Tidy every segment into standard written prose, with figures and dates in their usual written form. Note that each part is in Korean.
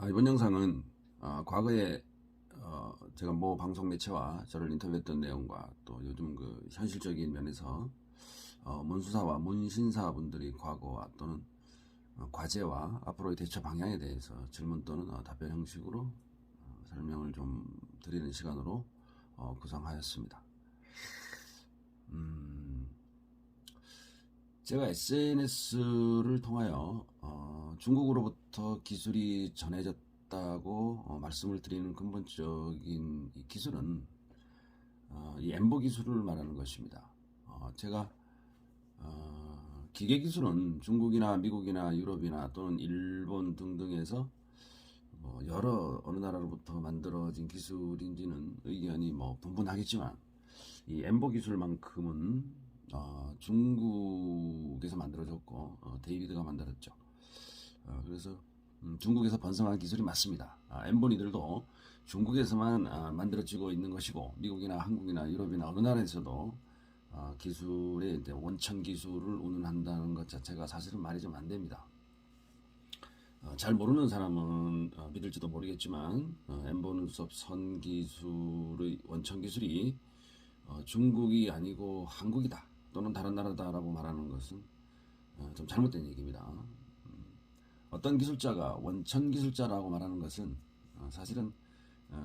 이번 영상은 과거에 제가 모 방송 매체와 저를 인터뷰했던 내용과 또 요즘 그 현실적인 면에서 문수사와 문신사분들이 과거와 또는 과제와 앞으로의 대처 방향에 대해서 질문 또는 답변 형식으로 설명을 좀 드리는 시간으로 구성하였습니다. 제가 SNS를 통하여 중국으로부터 기술이 전해졌다고 말씀을 드리는 근본적인 이 기술은 이 엠보 기술을 말하는 것입니다. 제가 기계 기술은 중국이나 미국이나 유럽이나 또는 일본 등등에서 여러 어느 나라로부터 만들어진 기술인지는 의견이 분분하겠지만 이 엠보 기술만큼은 중국에서 만들어졌고 데이비드가 만들었죠. 그래서 중국에서 번성한 기술이 맞습니다. 엠보니들도 중국에서만 만들어지고 있는 것이고 미국이나 한국이나 유럽이나 어느 나라에서도 기술의 원천 기술을 운운한다는 것 자체가 사실은 말이 좀 안 됩니다. 잘 모르는 사람은 믿을지도 모르겠지만 엠보 눈썹 선 기술의 원천 기술이 중국이 아니고 한국이다 또는 다른 나라다라고 말하는 것은 좀 잘못된 얘기입니다. 어떤 기술자가 원천 기술자라고 말하는 것은 사실은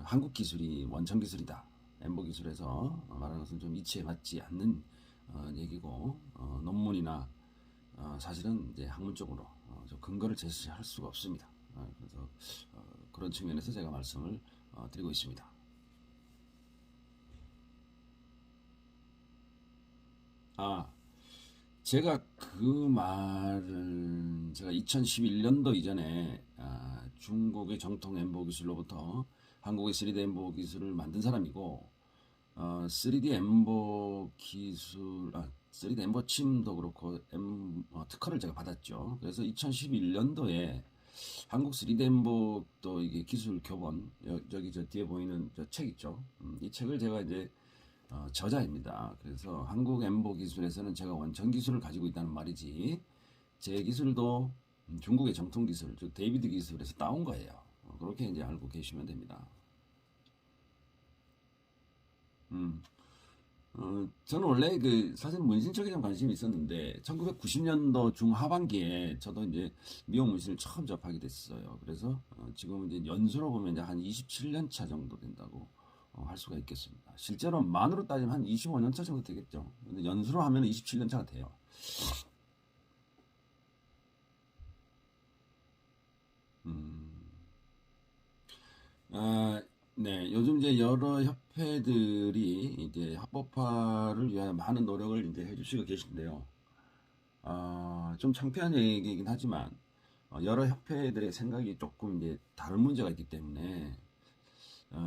한국 기술이 원천 기술이다. 엠보 기술에서 말하는 것은 좀 이치에 맞지 않는 얘기고 논문이나 사실은 이제 학문적으로 좀 근거를 제시할 수가 없습니다. 그래서 그런 측면에서 제가 말씀을 드리고 있습니다. 제가 그 말을 제가 2011년도 이전에 중국의 정통 엠보 기술로부터 한국의 3D 엠보 기술을 만든 사람이고 3D 엠보 기술 3D 엠보 침도 그렇고 특허를 제가 받았죠. 그래서 2011년도에 한국 3D 엠보 또 이게 기술 교본 저기 저 뒤에 보이는 저 책 있죠. 이 책을 제가 이제 저자입니다. 그래서 한국 엠보 기술에서는 제가 원천 기술을 가지고 있다는 말이지 제 기술도 중국의 정통 기술, 즉 데이비드 기술에서 따온 거예요. 그렇게 이제 알고 계시면 됩니다. 저는 원래 그 사실 문신 쪽에 좀 관심이 있었는데 1990년도 중하반기에 저도 이제 미용 문신을 처음 접하게 됐어요. 그래서 지금 이제 연수로 보면 이제 한 27년 차 정도 된다고 할 수가 있겠습니다. 실제로 만으로 따지면 한 25년 차 정도 되겠죠. 근데 연수로 하면 27년 차가 돼요. 아, 네, 요즘 이제 여러 협회들이 이제 합법화를 위한 많은 노력을 이제 해주시고 계신데요. 좀 창피한 얘기이긴 하지만 여러 협회들의 생각이 조금 이제 다른 문제가 있기 때문에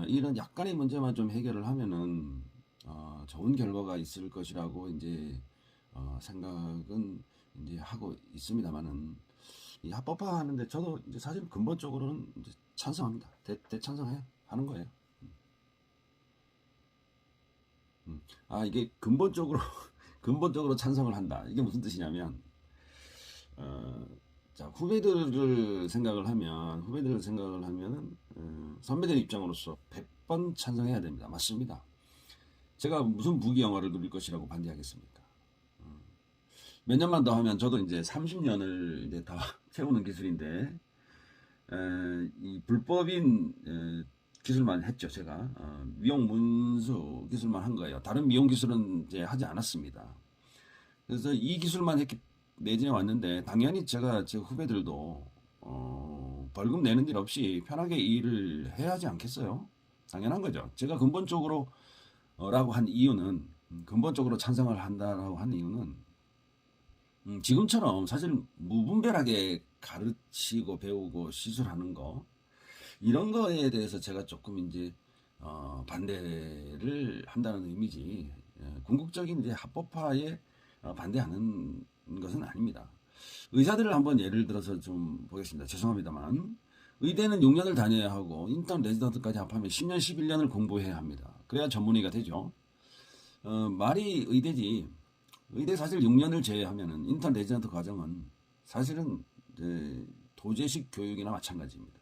이런 약간의 문제만 좀 해결을 하면은 좋은 결과가 있을 것이라고 이제 생각은 이제 하고 있습니다만은 이 합법화 하는데 저도 이제 사실 근본적으로는 이제 찬성합니다. 대찬성해 하는 거예요. 이게 근본적으로 근본적으로 찬성을 한다. 이게 무슨 뜻이냐면 자, 후배들을 생각을 하면은 선배들 입장으로서 100번 찬성해야 됩니다. 맞습니다. 제가 무슨 부귀영화를 누릴 것이라고 반대하겠습니까? 몇 년만 더 하면 저도 이제 30년을 이제 다 채우는 기술인데 이 불법인 기술만 했죠. 제가 미용 문수 기술만 한 거예요. 다른 미용 기술은 이제 하지 않았습니다. 그래서 이 기술만 했기 매진해 왔는데 당연히 제가 제 후배들도 벌금 내는 일 없이 편하게 일을 해야 하지 않겠어요? 당연한 거죠. 제가 근본적으로 라고 한 이유는 근본적으로 찬성을 한다라고 한 이유는 지금처럼 사실 무분별하게 가르치고 배우고 시술하는 거 이런 거에 대해서 제가 조금 이제 반대를 한다는 의미지 궁극적인 이제 합법화에 반대하는 것은 아닙니다. 의사들을 한번 예를 들어서 좀 보겠습니다. 죄송합니다만 의대는 6년을 다녀야 하고 인턴 레지던트까지 합하면 10년, 11년을 공부해야 합니다. 그래야 전문의가 되죠. 말이 의대지. 의대 사실 6년을 제외하면은 인턴 레지던트 과정은 사실은 이제 도제식 교육이나 마찬가지입니다.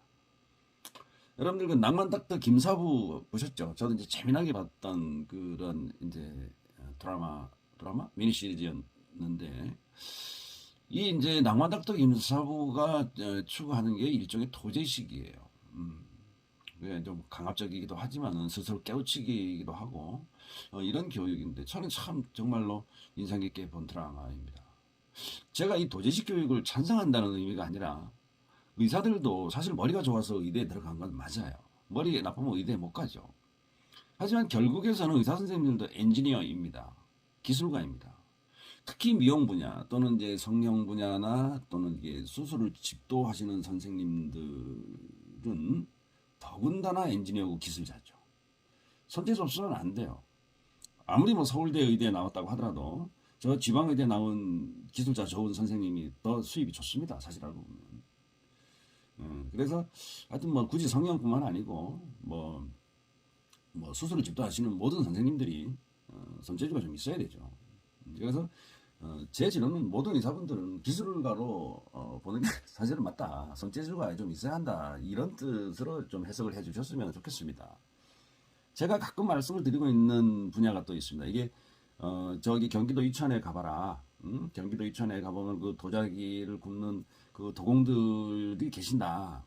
여러분들 그 낭만닥터 김사부 보셨죠? 저도 이제 재미나게 봤던 그런 이제 드라마 미니 시리즈였는데 이 이제 낭만닥터 김사부가 추구하는 게 일종의 도제식이에요. 그게 좀 강압적이기도 하지만은 스스로 깨우치기이기도 하고 이런 교육인데 저는 참 정말로 인상 깊게 본 드라마입니다. 제가 이 도제식 교육을 찬성한다는 의미가 아니라 의사들도 사실 머리가 좋아서 의대에 들어간 건 맞아요. 머리 나쁘면 의대에 못 가죠. 하지만 결국에서는 의사 선생님들도 엔지니어입니다. 기술가입니다. 특히 미용 분야 또는 이제 성형 분야나 또는 이게 수술을 집도하시는 선생님들은 더군다나 엔지니어고 기술자죠. 손재주 없으면 안 돼요. 아무리 뭐 서울대 의대에 나왔다고 하더라도 저 지방의대 나온 기술자 좋은 선생님이 더 수입이 좋습니다. 사실 알고 보면. 그래서 하여튼 뭐 굳이 성형뿐만 아니고 뭐 수술을 집도하시는 모든 선생님들이 손재주가 좀 있어야 되죠. 그래서 제 지론은 모든 의사분들은 기술가로 보는 게 사실은 맞다. 손재주가 좀 있어야 한다. 이런 뜻으로 좀 해석을 해주셨으면 좋겠습니다. 제가 가끔 말씀을 드리고 있는 분야가 또 있습니다. 이게 저기 경기도 이천에 가봐라. 경기도 이천에 가보면 그 도자기를 굽는 그 도공들이 계신다.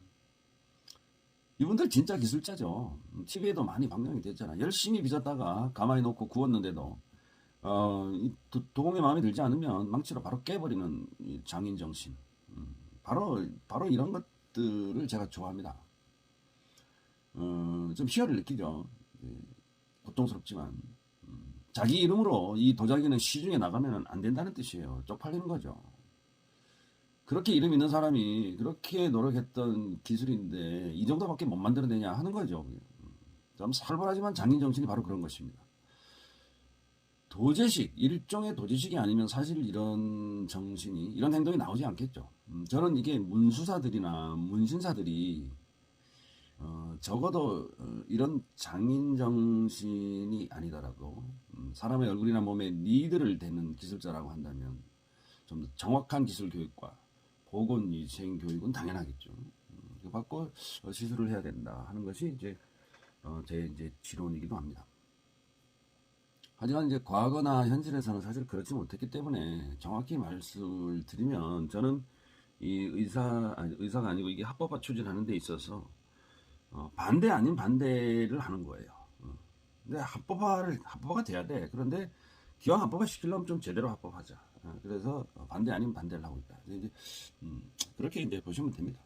이분들 진짜 기술자죠. TV에도 많이 방영이 됐잖아. 열심히 빚었다가 가만히 놓고 구웠는데도 이 도공에 마음에 들지 않으면 망치로 바로 깨버리는 이 장인 정신. 바로 이런 것들을 제가 좋아합니다. 좀 희열을 느끼죠. 고통스럽지만 자기 이름으로 이 도자기는 시중에 나가면 안 된다는 뜻이에요. 쪽팔리는 거죠. 그렇게 이름 있는 사람이 그렇게 노력했던 기술인데 이 정도밖에 못 만들어내냐 하는 거죠. 좀 살벌하지만 장인 정신이 바로 그런 것입니다. 도제식, 일종의 도제식이 아니면 사실 이런 정신이, 이런 행동이 나오지 않겠죠. 저는 이게 문수사들이나 문신사들이 적어도 이런 장인 정신이 아니더라도 사람의 얼굴이나 몸에 니들을 대는 기술자라고 한다면 좀 더 정확한 기술 교육과 보건위생 교육은 당연하겠죠. 받고 시술을 해야 된다 하는 것이 이제 제 이제 지론이기도 합니다. 하지만 이제 과거나 현실에서는 사실 그렇지 못했기 때문에 정확히 말씀을 드리면 저는 이 의사가 아니고 이게 합법화 추진하는 데 있어서 반대 아닌 반대를 하는 거예요. 근데 합법화가 돼야 돼. 그런데 기왕 합법화 시키려면 좀 제대로 합법하자. 그래서 반대 아닌 반대를 하고 있다. 이제 그렇게 이제 보시면 됩니다.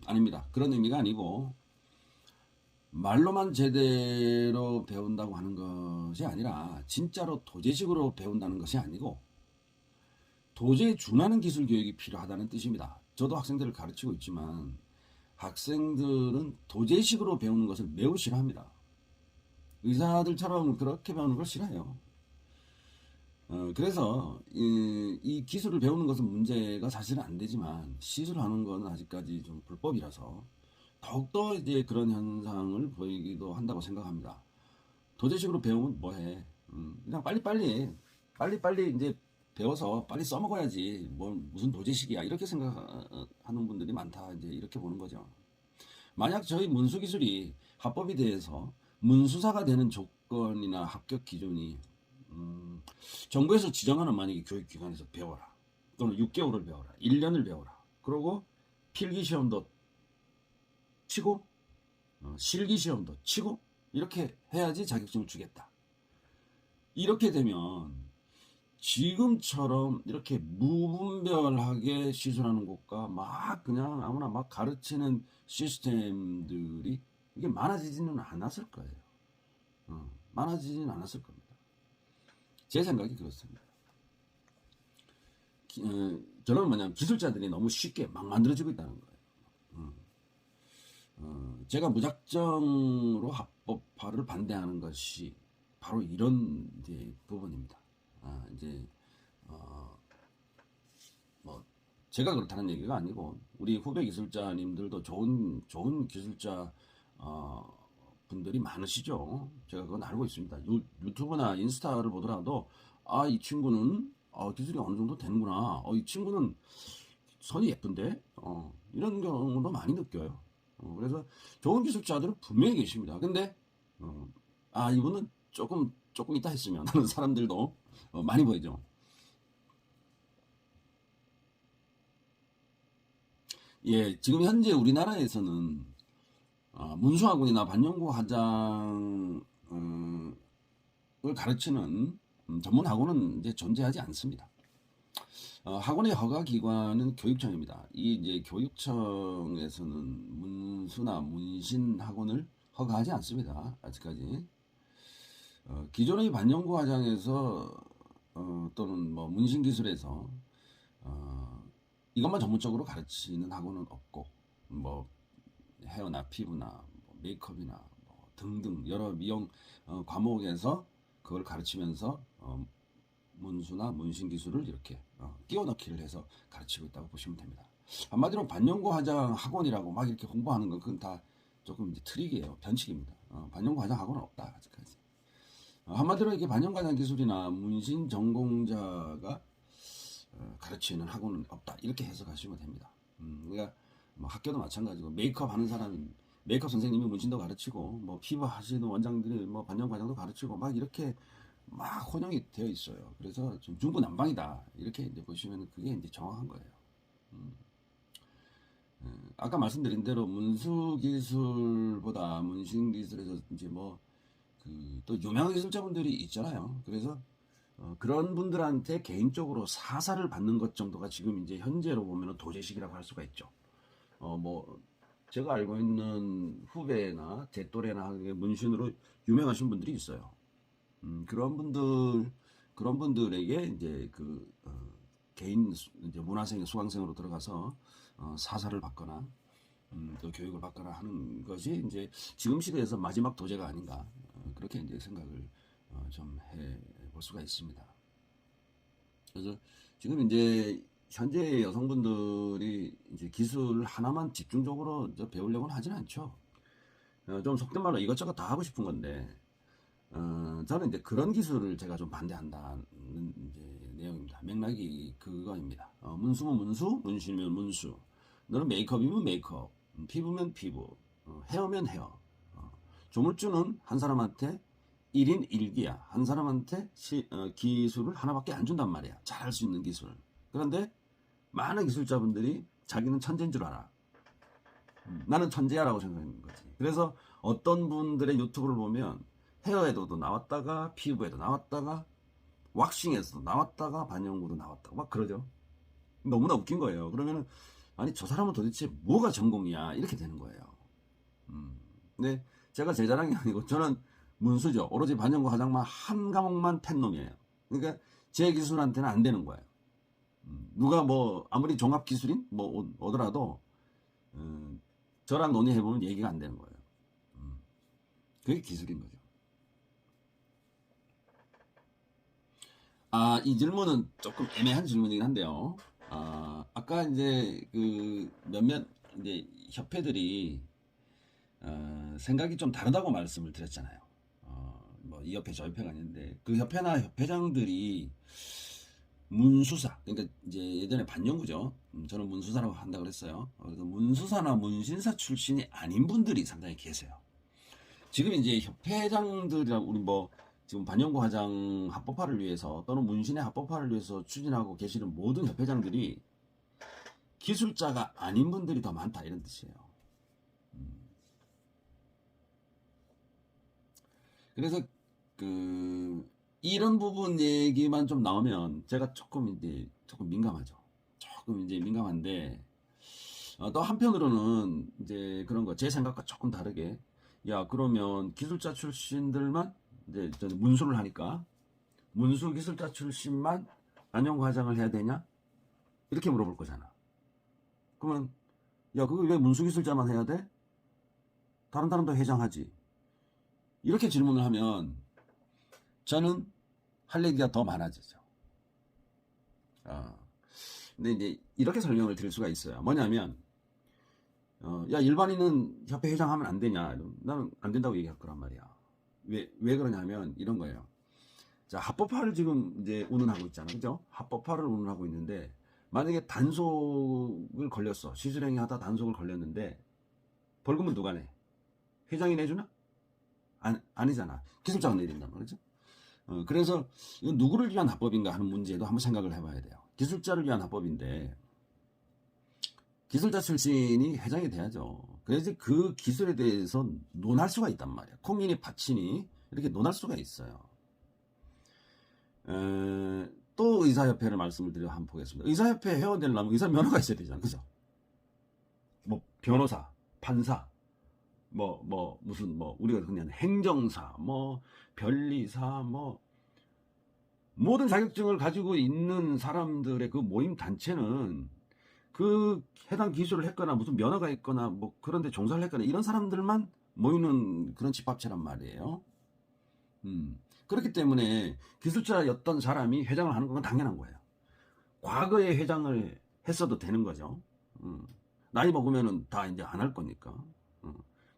아닙니다. 그런 의미가 아니고 말로만 제대로 배운다고 하는 것이 아니라 진짜로 도제식으로 배운다는 것이 아니고 도저히 준하는 기술 교육이 필요하다는 뜻입니다. 저도 학생들을 가르치고 있지만 학생들은 도제식으로 배우는 것을 매우 싫어합니다. 의사들처럼 그렇게 배우는 걸 싫어해요. 그래서 이 기술을 배우는 것은 문제가 사실은 안 되지만 시술하는 것은 아직까지 좀 불법이라서 더욱더 이제 그런 현상을 보이기도 한다고 생각합니다. 도제식으로 배우면 뭐해? 그냥 빨리 이제 배워서 빨리 써먹어야지. 뭐 무슨 도제식이야 이렇게 생각하는 분들이 많다. 이제 이렇게 보는 거죠. 만약 저희 문수기술이 합법이 돼서 문수사가 되는 조건이나 합격 기준이 정부에서 지정하는 만약에 교육기관에서 배워라 또는 6개월을 배워라 1년을 배워라 그러고 필기시험도 치고 실기시험도 치고 이렇게 해야지 자격증을 주겠다. 이렇게 되면 지금처럼 이렇게 무분별하게 시술하는 곳과 막 그냥 아무나 막 가르치는 시스템들이 이게 많아지지는 않았을 거예요. 많아지지는 않았을 겁니다. 제 생각이 그렇습니다. 저는 뭐냐면 기술자들이 너무 쉽게 막 만들어지고 있다는 거예요. 제가 무작정으로 합법화를 반대하는 것이 바로 이런 이제 부분입니다. 뭐 제가 그렇다는 얘기가 아니고 우리 후배 기술자님들도 좋은 기술자 분들이 많으시죠. 제가 그건 알고 있습니다. 유튜브나 인스타를 보더라도 이 친구는 기술이 어느 정도 되는구나. 이 친구는 선이 예쁜데? 이런 경우도 많이 느껴요. 그래서 좋은 기술자들은 분명히 계십니다. 근데, 이분은 조금 있다 했으면 하는 사람들도 많이 보이죠. 예, 지금 현재 우리나라에서는 문수학원이나 반영구 화장을 가르치는 전문 학원은 이제 존재하지 않습니다. 학원의 허가 기관은 교육청입니다. 이 이제 교육청에서는 문수나 문신 학원을 허가하지 않습니다. 아직까지. 기존의 반영구 화장에서 또는 뭐 문신 기술에서 이것만 전문적으로 가르치는 학원은 없고 뭐 헤어나 피부나 뭐 메이크업이나 뭐 등등 여러 미용 과목에서 그걸 가르치면서 문수나 문신 기술을 이렇게 끼워 넣기를 해서 가르치고 있다고 보시면 됩니다. 한마디로 반영구 화장 학원이라고 막 이렇게 홍보하는 건 그건 다 조금 이제 트릭이에요. 변칙입니다. 반영구 화장 학원은 없다 아직까지. 한마디로 이렇게 반영구 화장 기술이나 문신 전공자가 가르치는 학원은 없다 이렇게 해석하시면 됩니다. 그러니까 뭐 학교도 마찬가지고 메이크업 하는 사람이 메이크업 선생님이 문신도 가르치고 뭐 피부 하시는 원장들이 뭐 반영 과정도 가르치고 막 이렇게 막 혼용이 되어 있어요. 그래서 좀 중구난방이다 이렇게 이제 보시면 그게 이제 정확한 거예요. 아까 말씀드린 대로 문수 기술보다 문신 기술에서 이제 뭐 그 또 유명한 기술자분들이 있잖아요. 그래서 그런 분들한테 개인적으로 사사를 받는 것 정도가 지금 이제 현재로 보면 도제식이라고 할 수가 있죠. 뭐 제가 알고 있는 후배나 제 또래나 문신으로 유명하신 분들이 있어요. 그런 분들에게 이제 개인 이제 문화생 수강생으로 들어가서 사사를 받거나 또 교육을 받거나 하는 것이 이제 지금 시대에서 마지막 도제가 아닌가 그렇게 이제 생각을 좀 해볼 수가 있습니다. 그래서 지금 이제 현재 여성분들이 이제 기술 하나만 집중적으로 배우려고는 하진 않죠. 좀 속된 말로 이것저것 다 하고 싶은 건데, 저는 이제 그런 기술을 제가 좀 반대한다는 이제 내용입니다. 맥락이 그거입니다. 문수면 문수, 문신이면 문수. 너는 메이크업이면 메이크업, 피부면 피부, 헤어면 헤어. 조물주는 한 사람한테 1인 1기야. 한 사람한테 기술을 하나밖에 안 준단 말이야. 잘할 수 있는 기술. 그런데 많은 기술자분들이 자기는 천재인 줄 알아. 나는 천재야라고 생각하는 거지. 그래서 어떤 분들의 유튜브를 보면 헤어에도 나왔다가 피부에도 나왔다가 왁싱에서도 나왔다가 반영구도 나왔다가 막 그러죠. 너무나 웃긴 거예요. 그러면은 아니 저 사람은 도대체 뭐가 전공이야 이렇게 되는 거예요. 근데 제가 제 자랑이 아니고 저는 문수죠. 오로지 반영구 화장만 한 과목만 팬 놈이에요. 그러니까 제 기술한테는 안 되는 거예요. 누가 뭐 아무리 종합 기술인 뭐 오더라도 저랑 논의해보면 얘기가 안 되는 거예요. 그게 기술인 거죠. 이 질문은 조금 애매한 질문이긴 한데요. 아까 이제 그 몇몇 이제 협회들이 생각이 좀 다르다고 말씀을 드렸잖아요. 뭐 이 협회 저 협회가 아닌데 그 협회나 협회장들이 문수사 그러니까 이제 예전에 반영구죠. 저는 문수사라고 한다 그랬어요. 그래서 문수사나 문신사 출신이 아닌 분들이 상당히 계세요. 지금 이제 협회장들이랑 우리 뭐 지금 반영구 화장 합법화를 위해서 또는 문신의 합법화를 위해서 추진하고 계시는 모든 협회장들이 기술자가 아닌 분들이 더 많다 이런 뜻이에요. 그래서 이런 부분 얘기만 좀 나오면 제가 조금 민감하죠. 조금 이제 민감한데 또 한편으로는 이제 그런 거 제 생각과 조금 다르게 야 그러면 기술자 출신들만 이제 저는 문수를 하니까 문수 기술자 출신만 반영구 화장을 해야 되냐 이렇게 물어볼 거잖아. 그러면 야 그거 왜 문수 기술자만 해야 돼? 다른 사람도 회장하지. 이렇게 질문을 하면 저는 할 얘기가 더 많아지죠. 근데 이제 이렇게 설명을 드릴 수가 있어요. 뭐냐면, 야, 일반인은 협회 회장하면 안 되냐? 나는 안 된다고 얘기할 거란 말이야. 왜 그러냐면 이런 거예요. 자, 합법화를 지금 이제 운운하고 있잖아. 그죠? 합법화를 운운하고 있는데, 만약에 단속을 걸렸어. 시술행위 하다 단속을 걸렸는데, 벌금은 누가 내? 회장이 내주나? 아니잖아. 기술자가 내린단 말이죠. 그래서 이건 누구를 위한 합법인가 하는 문제도 한번 생각을 해봐야 돼요. 기술자를 위한 합법인데, 기술자 출신이 회장이 돼야죠. 그래서 그 기술에 대해서 논할 수가 있단 말이야. 콩이니 파치니 이렇게 논할 수가 있어요. 또 의사협회를 말씀을 드려 한번 보겠습니다. 의사협회 회원 되려면 의사 면허가 있어야 되잖아. 그죠? 뭐 변호사, 판사, 무슨 우리가 그냥 행정사, 변리사, 모든 자격증을 가지고 있는 사람들의 그 모임 단체는 그 해당 기술을 했거나 무슨 면허가 있거나 그런데 종사를 했거나 이런 사람들만 모이는 그런 집합체란 말이에요. 그렇기 때문에 기술자였던 사람이 회장을 하는 건 당연한 거예요. 과거에 회장을 했어도 되는 거죠. 나이 먹으면은 다 이제 안 할 거니까.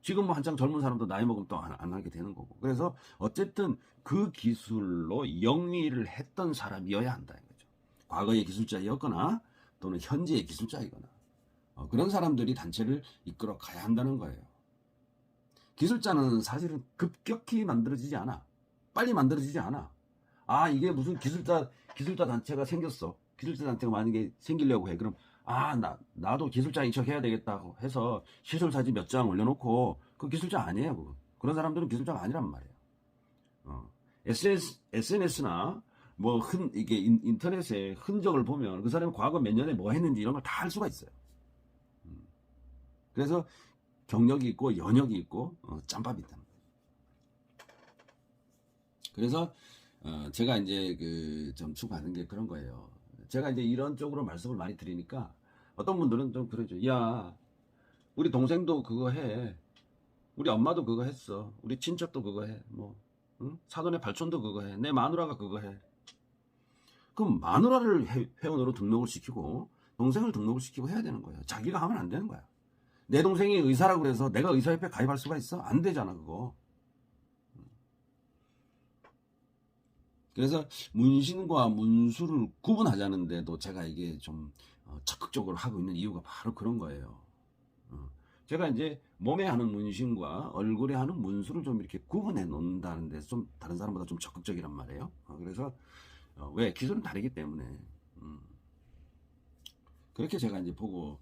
지금 한창 젊은 사람도 나이 먹으면 또 안 하게 되는 거고. 그래서 어쨌든 그 기술로 영위를 했던 사람이어야 한다 이거죠. 과거의 기술자였거나 또는 현재의 기술자이거나 그런 사람들이 단체를 이끌어 가야 한다는 거예요. 기술자는 사실은 급격히 만들어지지 않아. 빨리 만들어지지 않아. 이게 무슨 기술자 단체가 생겼어. 기술자 단체가 만약에 생기려고 해. 그럼 나도 기술자인 척 해야 되겠다고 해서 시술사진 몇 장 올려놓고 그 기술자 아니에요. 그거. 그런 사람들은 기술자가 아니란 말이에요. SNS나 이게 인터넷에 흔적을 보면 그 사람이 과거 몇 년에 뭐 했는지 이런 걸 다 알 수가 있어요. 그래서 경력이 있고 연역이 있고 짬밥이 있다. 그래서 제가 이제 좀 추구하는 게 그런 거예요. 제가 이제 이런 쪽으로 말씀을 많이 드리니까 어떤 분들은 좀 그러죠. 야, 우리 동생도 그거 해. 우리 엄마도 그거 했어. 우리 친척도 그거 해. 응? 사돈의 발촌도 그거 해. 내 마누라가 그거 해. 그럼 마누라를 회원으로 등록을 시키고 동생을 등록을 시키고 해야 되는 거예요. 자기가 하면 안 되는 거야. 내 동생이 의사라고 그래서 내가 의사협회 가입할 수가 있어? 안 되잖아 그거. 그래서 문신과 문수를 구분하자는데도 제가 이게 좀 적극적으로 하고 있는 이유가 바로 그런 거예요. 제가 이제 몸에 하는 문신과 얼굴에 하는 문수를 좀 이렇게 구분해 놓는다는 데서 좀 다른 사람보다 좀 적극적이란 말이에요. 그래서 왜 기술은 다르기 때문에 그렇게 제가 이제 보고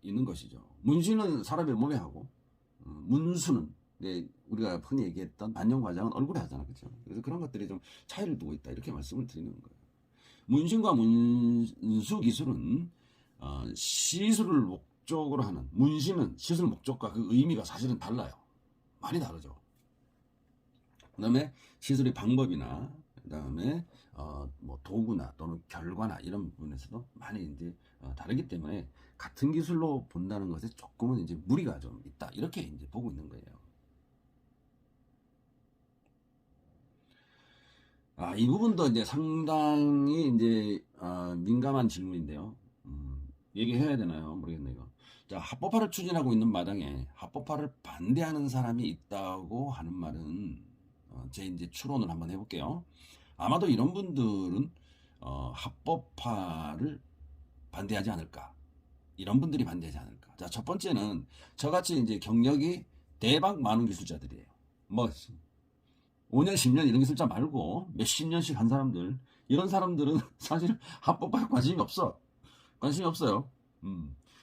있는 것이죠. 문신은 사람의 몸에 하고 문수는 우리가 흔히 얘기했던 반영 과정은 얼굴에 하잖아, 그렇죠? 그래서 그런 것들이 좀 차이를 두고 있다 이렇게 말씀을 드리는 거예요. 문신과 문수 기술은 시술을 목적으로 하는 문신은 시술 목적과 그 의미가 사실은 달라요. 많이 다르죠. 그다음에 시술의 방법이나 그다음에 도구나 또는 결과나 이런 부분에서도 많이 이제 다르기 때문에 같은 기술로 본다는 것에 조금은 이제 무리가 좀 있다 이렇게 이제 보고 있는 거예요. 이 부분도 이제 상당히 이제 민감한 질문인데요. 얘기해야 되나요? 모르겠네요. 이거. 자, 합법화를 추진하고 있는 마당에 합법화를 반대하는 사람이 있다고 하는 말은 제 이제 추론을 한번 해볼게요. 아마도 이런 분들은 합법화를 반대하지 않을까? 이런 분들이 반대하지 않을까? 자, 첫 번째는 저같이 이제 경력이 대박 많은 기술자들이에요. 5년, 10년 이런 기술자 말고 몇십 년씩 한 사람들, 이런 사람들은 사실 합법화에 관심이 없어. 관심이 없어요.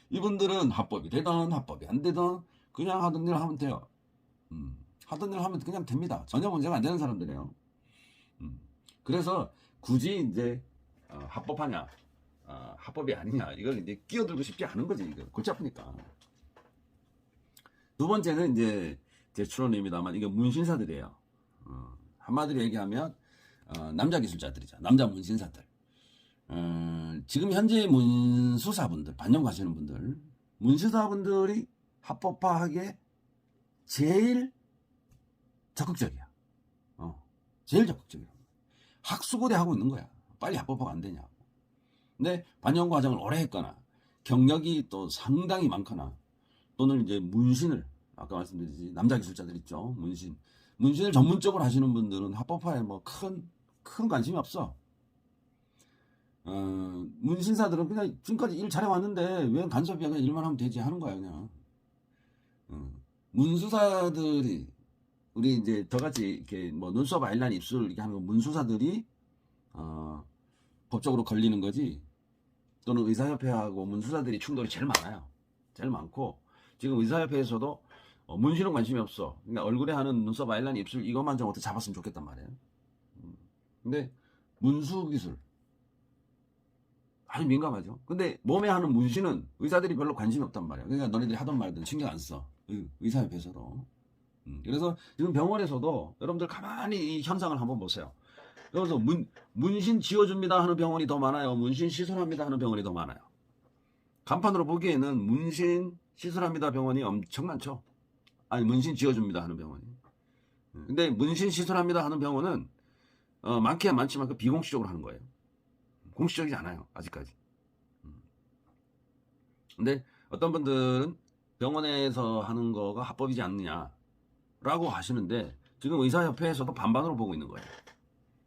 이분들은 합법이 되든 합법이 안 되든 그냥 하던 일 하면 돼요. 하던 일 하면 그냥 됩니다. 전혀 문제가 안 되는 사람들이에요. 그래서 굳이 이제 합법하냐, 합법이 아니냐 이걸 이제 끼어들고 싶지 않은 거지. 이거 골치 아프니까. 두 번째는 이제 제 추론입니다만 이게 문신사들이에요. 한마디로 얘기하면 남자 기술자들이죠. 남자 문신사들. 지금 현재 문수사분들, 반영하시는 분들, 문수사분들이 합법화하기에 제일 적극적이야. 제일 적극적이야. 학수고대 하고 있는 거야. 빨리 합법화가 안 되냐고. 근데 반영 과정을 오래 했거나 경력이 또 상당히 많거나 또는 이제 문신을 아까 말씀드렸듯이 남자 기술자들 있죠. 문신을 전문적으로 하시는 분들은 합법화에 뭐 큰 관심이 없어. 문신사들은 그냥 지금까지 일 잘해왔는데 왜 간섭이야? 그냥 일만 하면 되지 하는 거야 그냥. 문수사들이 우리 이제 저같이 이렇게 뭐 눈썹 아이라인 입술 이렇게 하는 거 문수사들이 법적으로 걸리는 거지. 또는 의사협회하고 문수사들이 충돌이 제일 많아요. 제일 많고 지금 의사협회에서도 문신은 관심이 없어. 그러니까 얼굴에 하는 눈썹 아이라인 입술 이것만 좀 어떻게 잡았으면 좋겠단 말이에요. 근데 문수기술 아주 민감하죠. 근데 몸에 하는 문신은 의사들이 별로 관심이 없단 말이야. 그러니까 너네들이 하던 말든 신경 안 써. 의사협회에서도. 그래서 지금 병원에서도 여러분들 가만히 이 현상을 한번 보세요. 그래서 문신 지워줍니다 하는 병원이 더 많아요. 문신 시술합니다 하는 병원이 더 많아요. 간판으로 보기에는 문신 시술합니다 병원이 엄청 많죠. 아니 문신 지워줍니다 하는 병원이. 근데 문신 시술합니다 하는 병원은 많기야 많지만 그 비공식적으로 하는 거예요. 공식적이지 않아요 아직까지. 근데 어떤 분들은 병원에서 하는 거가 합법이지 않느냐라고 하시는데 지금 의사협회에서도 반반으로 보고 있는 거예요.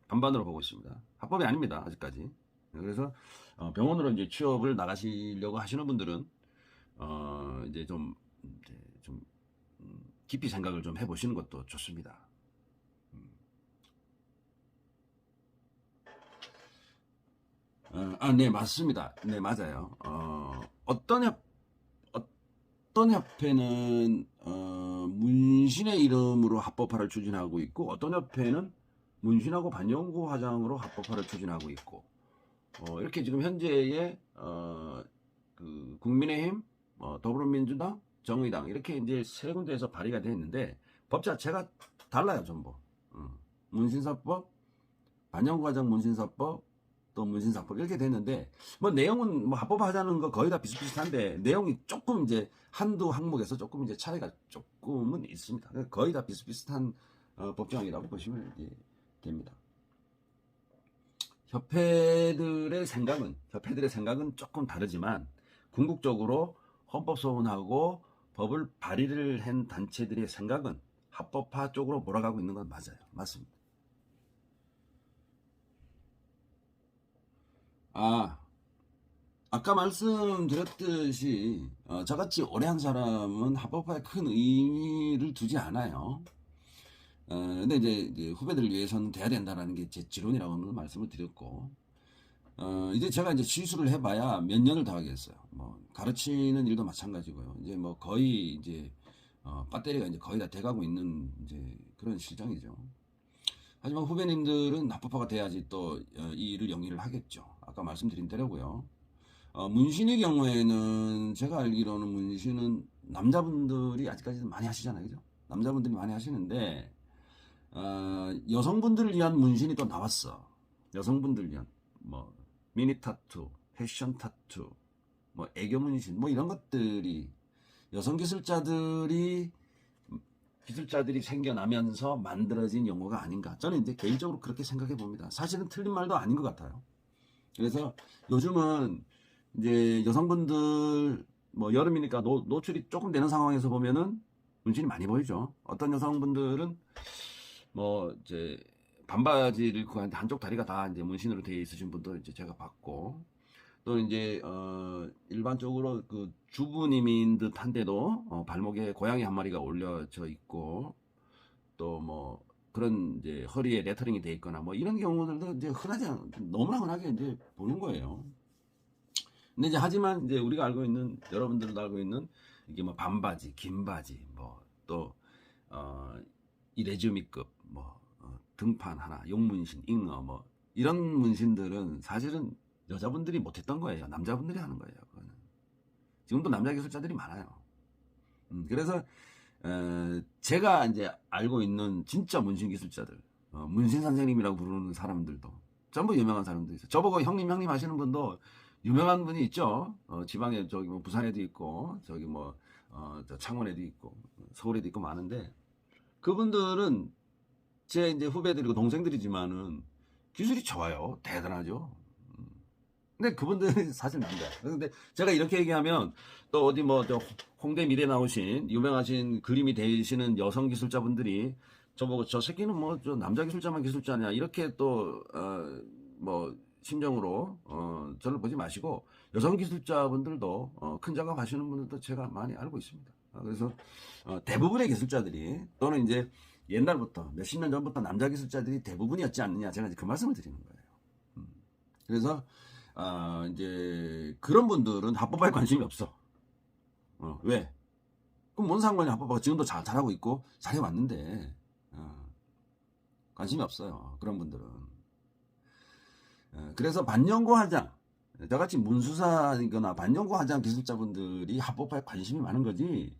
반반으로 보고 있습니다. 합법이 아닙니다 아직까지. 그래서 병원으로 이제 취업을 나가시려고 하시는 분들은 이제 좀 깊이 생각을 좀 해보시는 것도 좋습니다. 네, 맞습니다. 네, 맞아요. 어떤 협회는 문신의 이름으로 합법화를 추진하고 있고 어떤 협회는 문신하고 반영구 화장으로 합법화를 추진하고 있고 이렇게 지금 현재의 그 국민의힘, 더불어민주당, 정의당 이렇게 이제 세 군데에서 발의가 되어 있는데 법 자체가 달라요 전부. 문신사법, 반영구 화장 문신사법, 또 문신사법 이렇게 됐는데 뭐 내용은 뭐 합법화하자는 거 거의 다 비슷비슷한데 내용이 조금 이제 한두 항목에서 조금 이제 차이가 조금은 있습니다. 거의 다 비슷비슷한 법조항이라고 보시면 됩니다. 협회들의 생각은 조금 다르지만 궁극적으로 헌법소원하고 법을 발의를 한 단체들의 생각은 합법화 쪽으로 몰아가고 있는 건 맞아요. 맞습니다. 아까 말씀드렸듯이 저같이 오래 한 사람은 합법화에 큰 의미를 두지 않아요. 근데 이제 후배들을 위해서는 돼야 된다라는 게 제 지론이라고 말씀을 드렸고 이제 제가 이제 시술을 해봐야 몇 년을 더 하겠어요. 뭐 가르치는 일도 마찬가지고요. 이제 뭐 거의 이제 배터리가 이제 거의 다 돼가고 있는 이제 그런 실정이죠. 하지만 후배님들은 합법화가 돼야지 또 이 일을 영위를 하겠죠. 아까 말씀드린 대로고요. 문신의 경우에는 제가 알기로는 문신은 남자분들이 아직까지도 많이 하시잖아요, 그죠? 남자분들이 많이 하시는데 여성분들을 위한 문신이 또 나왔어. 여성분들을 위한 뭐 미니 타투, 패션 타투, 뭐 애교 문신, 뭐 이런 것들이 여성 기술자들이 생겨나면서 만들어진 용어가 아닌가. 저는 이제 개인적으로 그렇게 생각해 봅니다. 사실은 틀린 말도 아닌 것 같아요. 그래서 요즘은 이제 여성분들 뭐 여름이니까 노출이 조금 되는 상황에서 보면은 문신이 많이 보이죠. 어떤 여성분들은 뭐 이제 반바지를 입고 하는데 한쪽 다리가 다 이제 문신으로 되어 있으신 분도 이제 제가 봤고 또 이제 일반적으로 그 주부님인 듯한데도 발목에 고양이 한 마리가 올려져 있고 또 뭐 그런 이제 허리에 레터링이 돼 있거나 뭐 이런 경우들도 이제 너무나 흔하게 이제 보는 거예요. 근데 이제 하지만 이제 우리가 알고 있는 여러분들도 알고 있는 이게 뭐 반바지, 긴 바지, 뭐 또 이레즈미급 뭐 등판 하나, 용문신, 잉어 뭐 이런 문신들은 사실은 여자분들이 못했던 거예요. 남자분들이 하는 거예요. 그거는. 지금도 남자 기술자들이 많아요. 그래서 제가 이제 알고 있는 진짜 문신 기술자들, 문신 선생님이라고 부르는 사람들도 전부 유명한 사람들이 있어요. 저보고 형님 하시는 분도 유명한 분이 있죠. 지방에 저기 뭐 부산에도 있고 저기 뭐 저 창원에도 있고 서울에도 있고 많은데 그분들은 제 이제 후배들이고 동생들이지만은 기술이 좋아요. 대단하죠. 근데 그분들은 사실 남자예요. 근데 제가 이렇게 얘기하면 또 어디 뭐 저 홍대 미대 나오신 유명하신 그림이 되시는 여성 기술자분들이 저보고 저 새끼는 뭐 저 남자 기술자만 기술자냐 이렇게 또 뭐 심정으로 저를 보지 마시고 여성 기술자분들도 큰 작업 하시는 분들도 제가 많이 알고 있습니다. 그래서 대부분의 기술자들이 또는 이제 옛날부터 몇십 년 전부터 남자 기술자들이 대부분이었지 않느냐 제가 이제 그 말씀을 드리는 거예요. 그래서 이제 그런 분들은 합법화에 관심이 없어. 왜? 그럼 뭔 상관이 합법화가 지금도 잘하고 있고 잘해왔는데 관심이 없어요. 그런 분들은. 그래서 반영구 화장 저같이 문수사이거나 반영구 화장 기술자분들이 합법화에 관심이 많은 거지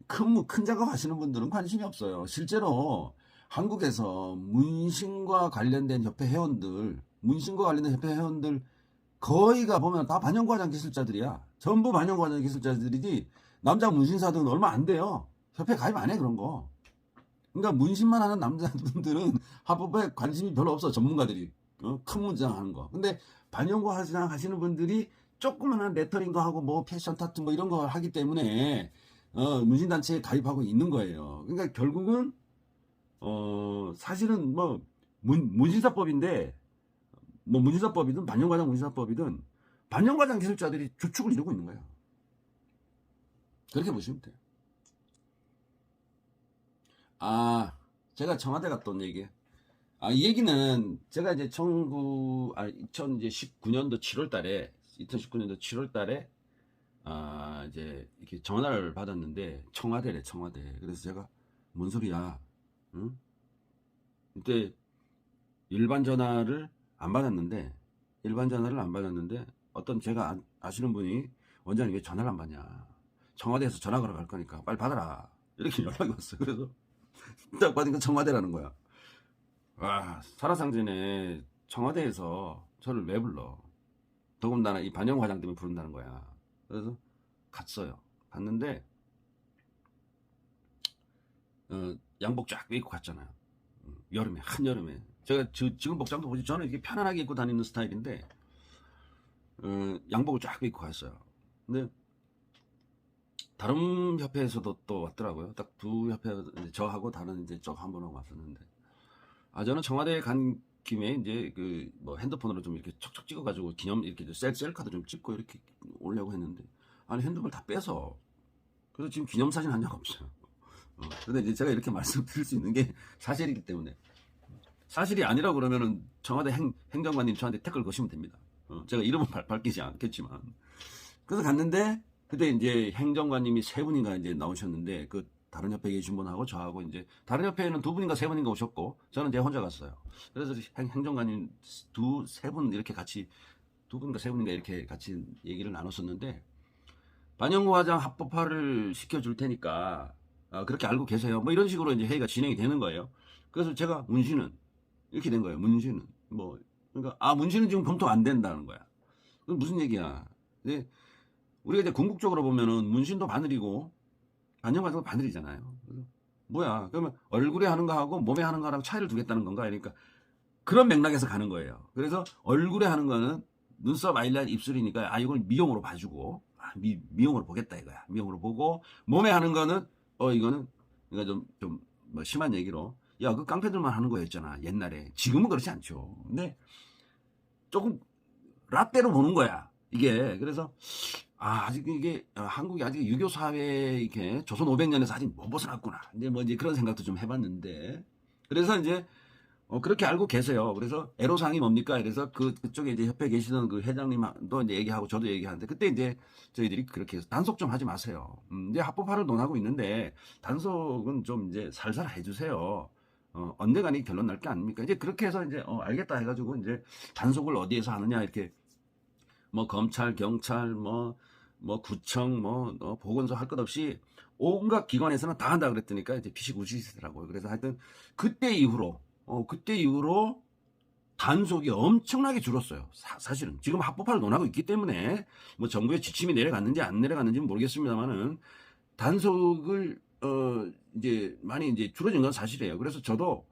큰 작업 하시는 분들은 관심이 없어요. 실제로 한국에서 문신과 관련된 협회 회원들 거의가 보면 다 반영구 화장 기술자들이야. 전부 반영구 화장 기술자들이지 남자 문신사들은 얼마 안 돼요. 협회 가입 안 해 그런 거. 그러니까 문신만 하는 남자분들은 합법화에 관심이 별로 없어. 전문가들이 큰 문장 하는 거. 근데 반영구 화장 하시는 분들이 조그만한 레터링도 하고 뭐 패션 타투 뭐 이런 거 하기 때문에 문신단체에 가입하고 있는 거예요. 그러니까 결국은 사실은 뭐 문신사법인데 뭐 문신사법이든 반영과장 문신사법이든 반영과장 기술자들이 주축을 이루고 있는 거예요. 그렇게 보시면 돼요. 제가 청와대 갔다 온 얘기. 이 얘기는 제가 이제 2019년도 7월 달에 이제 이렇게 전화를 받았는데 청와대. 그래서 제가 뭔 소리야? 응? 그때 일반 전화를 안 받았는데 어떤 제가 아시는 분이 원장님 왜 전화를 안 받냐? 청와대에서 전화 걸어 갈 거니까 빨리 받아라. 이렇게 연락이 왔어요. 그래서 딱 받으니까 청와대라는 거야. 살아상전에 청와대에서 저를 왜 불러? 더군다나 이 반영과장 때문에 부른다는 거야. 그래서 갔어요. 갔는데 양복 쫙 입고 갔잖아요. 한여름에 제가 지금 복장도 보지 저는 이렇게 편안하게 입고 다니는 스타일인데 양복을 쫙 입고 갔어요. 근데 다른 협회에서도 또 왔더라고요. 딱 두 협회, 저하고 다른 이제 쪽 한 분하고 왔었는데 저는 청와대에 간 김에 이제 뭐 핸드폰으로 좀 이렇게 척척 찍어가지고 기념 이렇게 셀카도 좀 찍고 이렇게 올려고 했는데 핸드폰을 다 빼서 그래서 지금 기념사진 한 장 없어요. 그런데 이제 제가 이렇게 말씀드릴 수 있는 게 사실이기 때문에 사실이 아니라고 그러면은 청와대 행정관님 저한테 댓글 거시면 됩니다. 제가 이름은 밝히지 않겠지만 그래서 갔는데 그때 이제 행정관님이 세 분인가 이제 나오셨는데 다른 협회에 계신 분하고 저하고 이제 다른 협회에는 두 분인가 세 분인가 오셨고 저는 이제 혼자 갔어요. 그래서 행정관님 세 분 이렇게 같이 두 분인가 세 분인가 이렇게 같이 얘기를 나눴었는데 반영구 화장 합법화를 시켜줄 테니까 그렇게 알고 계세요. 뭐 이런 식으로 이제 회의가 진행이 되는 거예요. 그래서 제가 문신은 이렇게 된 거예요. 문신은 그러니까 문신은 지금 검토 안 된다는 거야. 그건 무슨 얘기야? 근데 우리가 이제 궁극적으로 보면은 문신도 바늘이고 반영과장도 바늘이잖아요. 그래서 뭐야? 그러면 얼굴에 하는 거하고 몸에 하는 거랑 차이를 두겠다는 건가? 그러니까 그런 맥락에서 가는 거예요. 그래서 얼굴에 하는 거는 눈썹, 아이라인, 입술이니까 이걸 미용으로 봐주고 미용으로 보겠다 이거야. 미용으로 보고 몸에 하는 거는 이거는 좀 뭐 심한 얘기로 그 깡패들만 하는 거였잖아 옛날에. 지금은 그렇지 않죠. 근데 조금 라떼로 보는 거야 이게. 그래서 아직 이게 한국이 아직 유교 사회에 이렇게 조선 500년에서 아직 못 벗어났구나. 근데 뭐 이제 그런 생각도 좀 해봤는데 그래서 이제 그렇게 알고 계세요. 그래서 애로사항이 뭡니까? 그래서 그쪽에 이제 협회 계시던 그 회장님도 이제 얘기하고 저도 얘기하는데 그때 이제 저희들이 그렇게 해서 단속 좀 하지 마세요. 이제 합법화를 논하고 있는데 단속은 좀 이제 살살 해주세요. 언젠가는 결론 날 게 아닙니까? 이제 그렇게 해서 이제 알겠다 해가지고 이제 단속을 어디에서 하느냐 이렇게 뭐 검찰, 경찰, 뭐 구청, 보건소 할 것 없이 온갖 기관에서는 다 한다 그랬더니까 이제 피식우시더라고요. 그래서 하여튼 그때 이후로 단속이 엄청나게 줄었어요. 사실은 지금 합법화를 논하고 있기 때문에 뭐 정부의 지침이 내려갔는지 안 내려갔는지는 모르겠습니다만은 단속을 이제 많이 이제 줄어진 건 사실이에요. 그래서 저도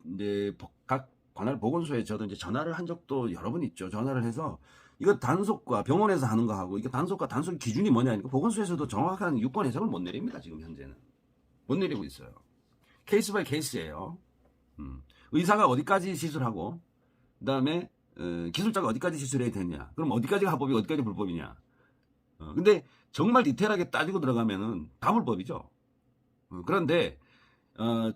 이제 각 관할 보건소에 저도 이제 전화를 한 적도 여러 번 있죠. 전화를 해서 이거 단속과 병원에서 하는 거하고 이거 단속과 단속 기준이 뭐냐. 보건소에서도 정확한 유권 해석을 못 내립니다. 지금 현재는 못 내리고 있어요. 케이스 바이 케이스예요. 의사가 어디까지 시술하고, 그 다음에 기술자가 어디까지 시술해야 되냐. 그럼 어디까지가 합법이 어디까지 불법이냐. 근데 정말 디테일하게 따지고 들어가면은 다 불법이죠. 그런데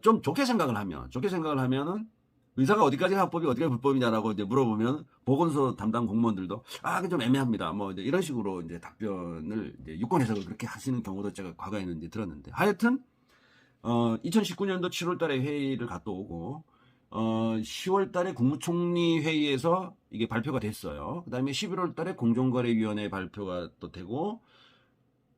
좀 좋게 생각을 하면은 의사가 어디까지가 합법이 어디까지 불법이냐라고 이제 물어보면 보건소 담당 공무원들도 그게 좀 애매합니다. 뭐 이제 이런 식으로 이제 답변을 이제 유권 해석을 그렇게 하시는 경우도 제가 과거에는 이제 들었는데, 하여튼 2019년도 7월달에 회의를 갔다 오고 10월달에 국무총리 회의에서 이게 발표가 됐어요. 그 다음에 11월달에 공정거래위원회 발표가 또 되고,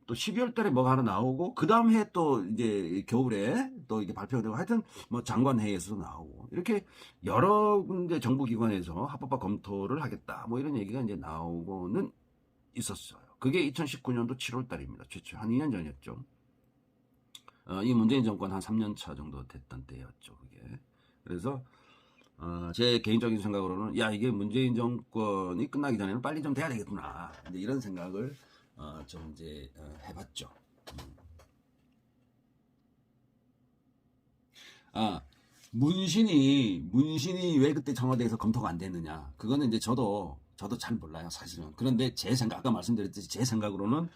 또 12월달에 뭐가 하나 나오고, 그 다음 해 또 이제 겨울에 또 이게 발표가 되고, 하여튼 뭐 장관회의에서도 나오고, 이렇게 여러 군데 정부기관에서 합법화 검토를 하겠다, 뭐 이런 얘기가 이제 나오고는 있었어요. 그게 2019년도 7월달입니다. 최초 한 2년 전이었죠. 이 문재인 정권 한 3년 차 정도 됐던 때였죠, 그게. 그래서 제 개인적인 생각으로는 이게 문재인 정권이 끝나기 전에는 빨리 좀 돼야 되겠구나, 이제 이런 생각을 좀 이제 해봤죠. 문신이 왜 그때 청와대에서 검토가 안 됐느냐, 그거는 이제 저도 잘 몰라요, 사실은. 그런데 제 생각, 아까 말씀드렸듯이 제 생각으로는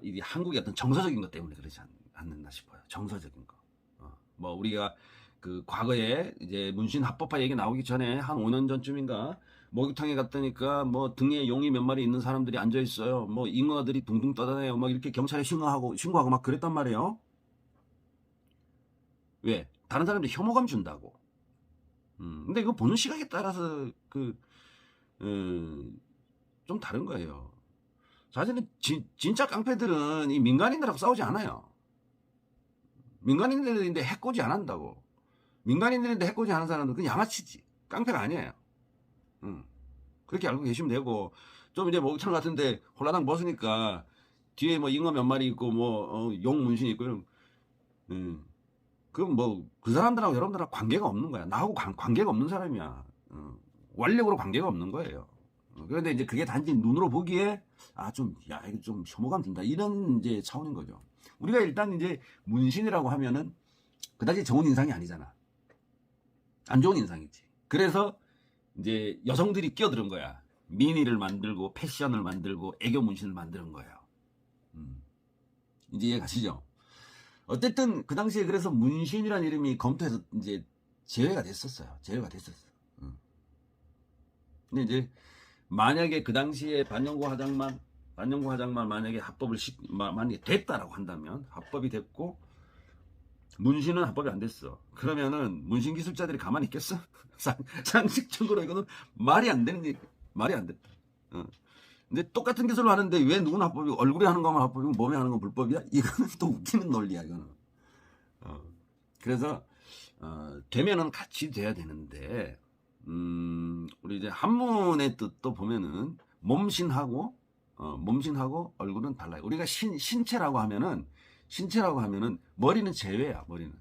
이게 한국의 어떤 정서적인 것 때문에 그러지 않는다 싶어요. 정서적인 거. 뭐 우리가 그 과거에 이제 문신 합법화 얘기 나오기 전에 한 5년 전쯤인가 목욕탕에 갔다니까 뭐 등에 용이 몇 마리 있는 사람들이 앉아 있어요. 뭐 잉어들이 둥둥 떠다녀요. 막 이렇게 경찰에 신고하고 막 그랬단 말이에요. 왜? 다른 사람들이 혐오감 준다고. 근데 이거 보는 시각에 따라서 좀 다른 거예요. 사실은 진짜 깡패들은 이 민간인들하고 싸우지 않아요. 민간인들인데 해코지 안 한다고. 민간인들인데 해코지 하는 사람은 그냥 양아치지. 깡패가 아니에요. 그렇게 알고 계시면 되고, 좀 이제 목욕탕 같은데 홀라당 벗으니까 뒤에 뭐 잉어 몇 마리 있고 뭐 용 문신 있고, 그럼 뭐 그 사람들하고 여러분들하고 관계가 없는 거야. 나하고 관계가 없는 사람이야. 완력으로 관계가 없는 거예요. 그런데 이제 그게 단지 눈으로 보기에 이거 좀 혐오감 든다, 이런 이제 차원인 거죠. 우리가 일단 이제 문신이라고 하면은 그다지 좋은 인상이 아니잖아. 안 좋은 인상이지. 그래서 이제 여성들이 끼어드는 거야. 미니를 만들고 패션을 만들고 애교 문신을 만드는 거예요. 이제 이해 가시죠? 어쨌든 그 당시에 그래서 문신이라는 이름이 검토해서 이제 제외가 됐었어요. 근데 이제 만약에 그 당시에 반영구 화장만 만약에 만약에 됐다라고 한다면, 합법이 됐고 문신은 합법이 안 됐어. 그러면은 문신 기술자들이 가만히 있겠어? 상식적으로 이거는 말이 안 되는 게 말이 안 돼. 근데 똑같은 기술을 하는데 왜 누구는 합법이고 얼굴에 하는 것만 합법이고 몸에 하는 건 불법이야? 이거는 또 웃기는 논리야, 이거는. 그래서 되면은 같이 돼야 되는데, 우리 이제 한문의 뜻도 보면은 몸신하고 얼굴은 달라요. 우리가 신체라고 하면은 머리는 제외야, 머리는.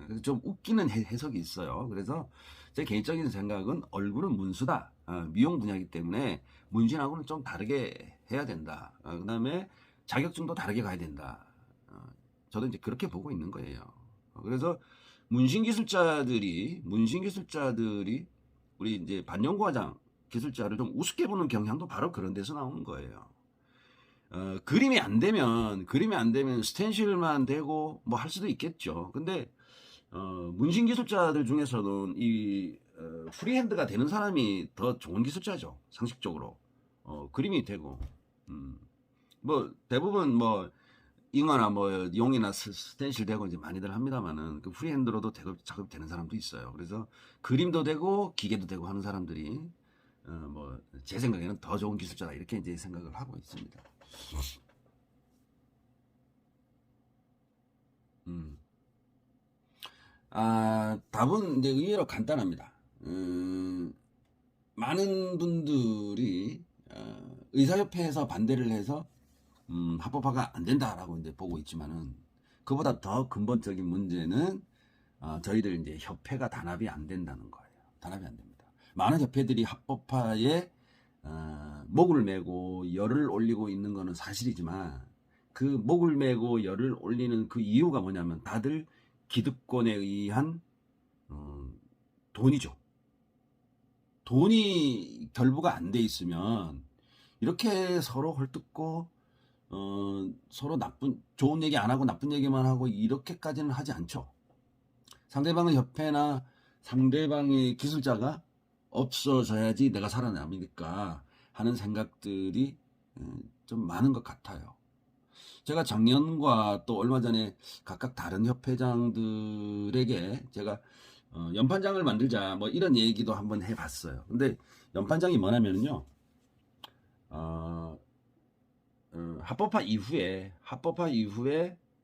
그래서 좀 웃기는 해석이 있어요. 그래서 제 개인적인 생각은 얼굴은 문수다. 미용 분야이기 때문에 문신하고는 좀 다르게 해야 된다. 그 다음에 자격증도 다르게 가야 된다. 저도 이제 그렇게 보고 있는 거예요. 그래서 문신 기술자들이 우리 이제 반영구 화장 기술자를 좀 우습게 보는 경향도 바로 그런 데서 나오는 거예요. 그림이 안 되면 스텐실만 되고 뭐 할 수도 있겠죠. 근데 문신 기술자들 중에서는 이 프리핸드가 되는 사람이 더 좋은 기술자죠, 상식적으로. 그림이 되고, 뭐 대부분 뭐 잉어나 뭐 용이나 스텐실 되고 이제 많이들 합니다만은, 그 프리핸드로도 작업이 되는 사람도 있어요. 그래서 그림도 되고 기계도 되고 하는 사람들이 뭐 제 생각에는 더 좋은 기술자다, 이렇게 이제 생각을 하고 있습니다. 답은 이제 의외로 간단합니다. 많은 분들이 의사협회에서 반대를 해서 합법화가 안 된다라고 이제 보고 있지만은, 그보다 더 근본적인 문제는 저희들 이제 협회가 단합이 안 된다는 거예요. 단합이 안 됩니다. 많은 협회들이 합법화에 목을 메고 열을 올리고 있는 거는 사실이지만, 그 목을 메고 열을 올리는 그 이유가 뭐냐면 다들 기득권에 의한 돈이죠. 돈이 결부가 안 돼 있으면 이렇게 서로 헐뜯고 서로 좋은 얘기 안 하고 나쁜 얘기만 하고 이렇게까지는 하지 않죠. 상대방의 협회나 상대방의 기술자가 없어져야지 내가 살아남으니까 하는 생각들이 좀 많은 것 같아요. 제가 작년과 또 얼마 전에 각각 다른 협회장들에게 제가 연판장을 만들자 뭐 이런 얘기도 한번 해봤어요. 근데 연판장이 뭐냐면요, 합법화 이후에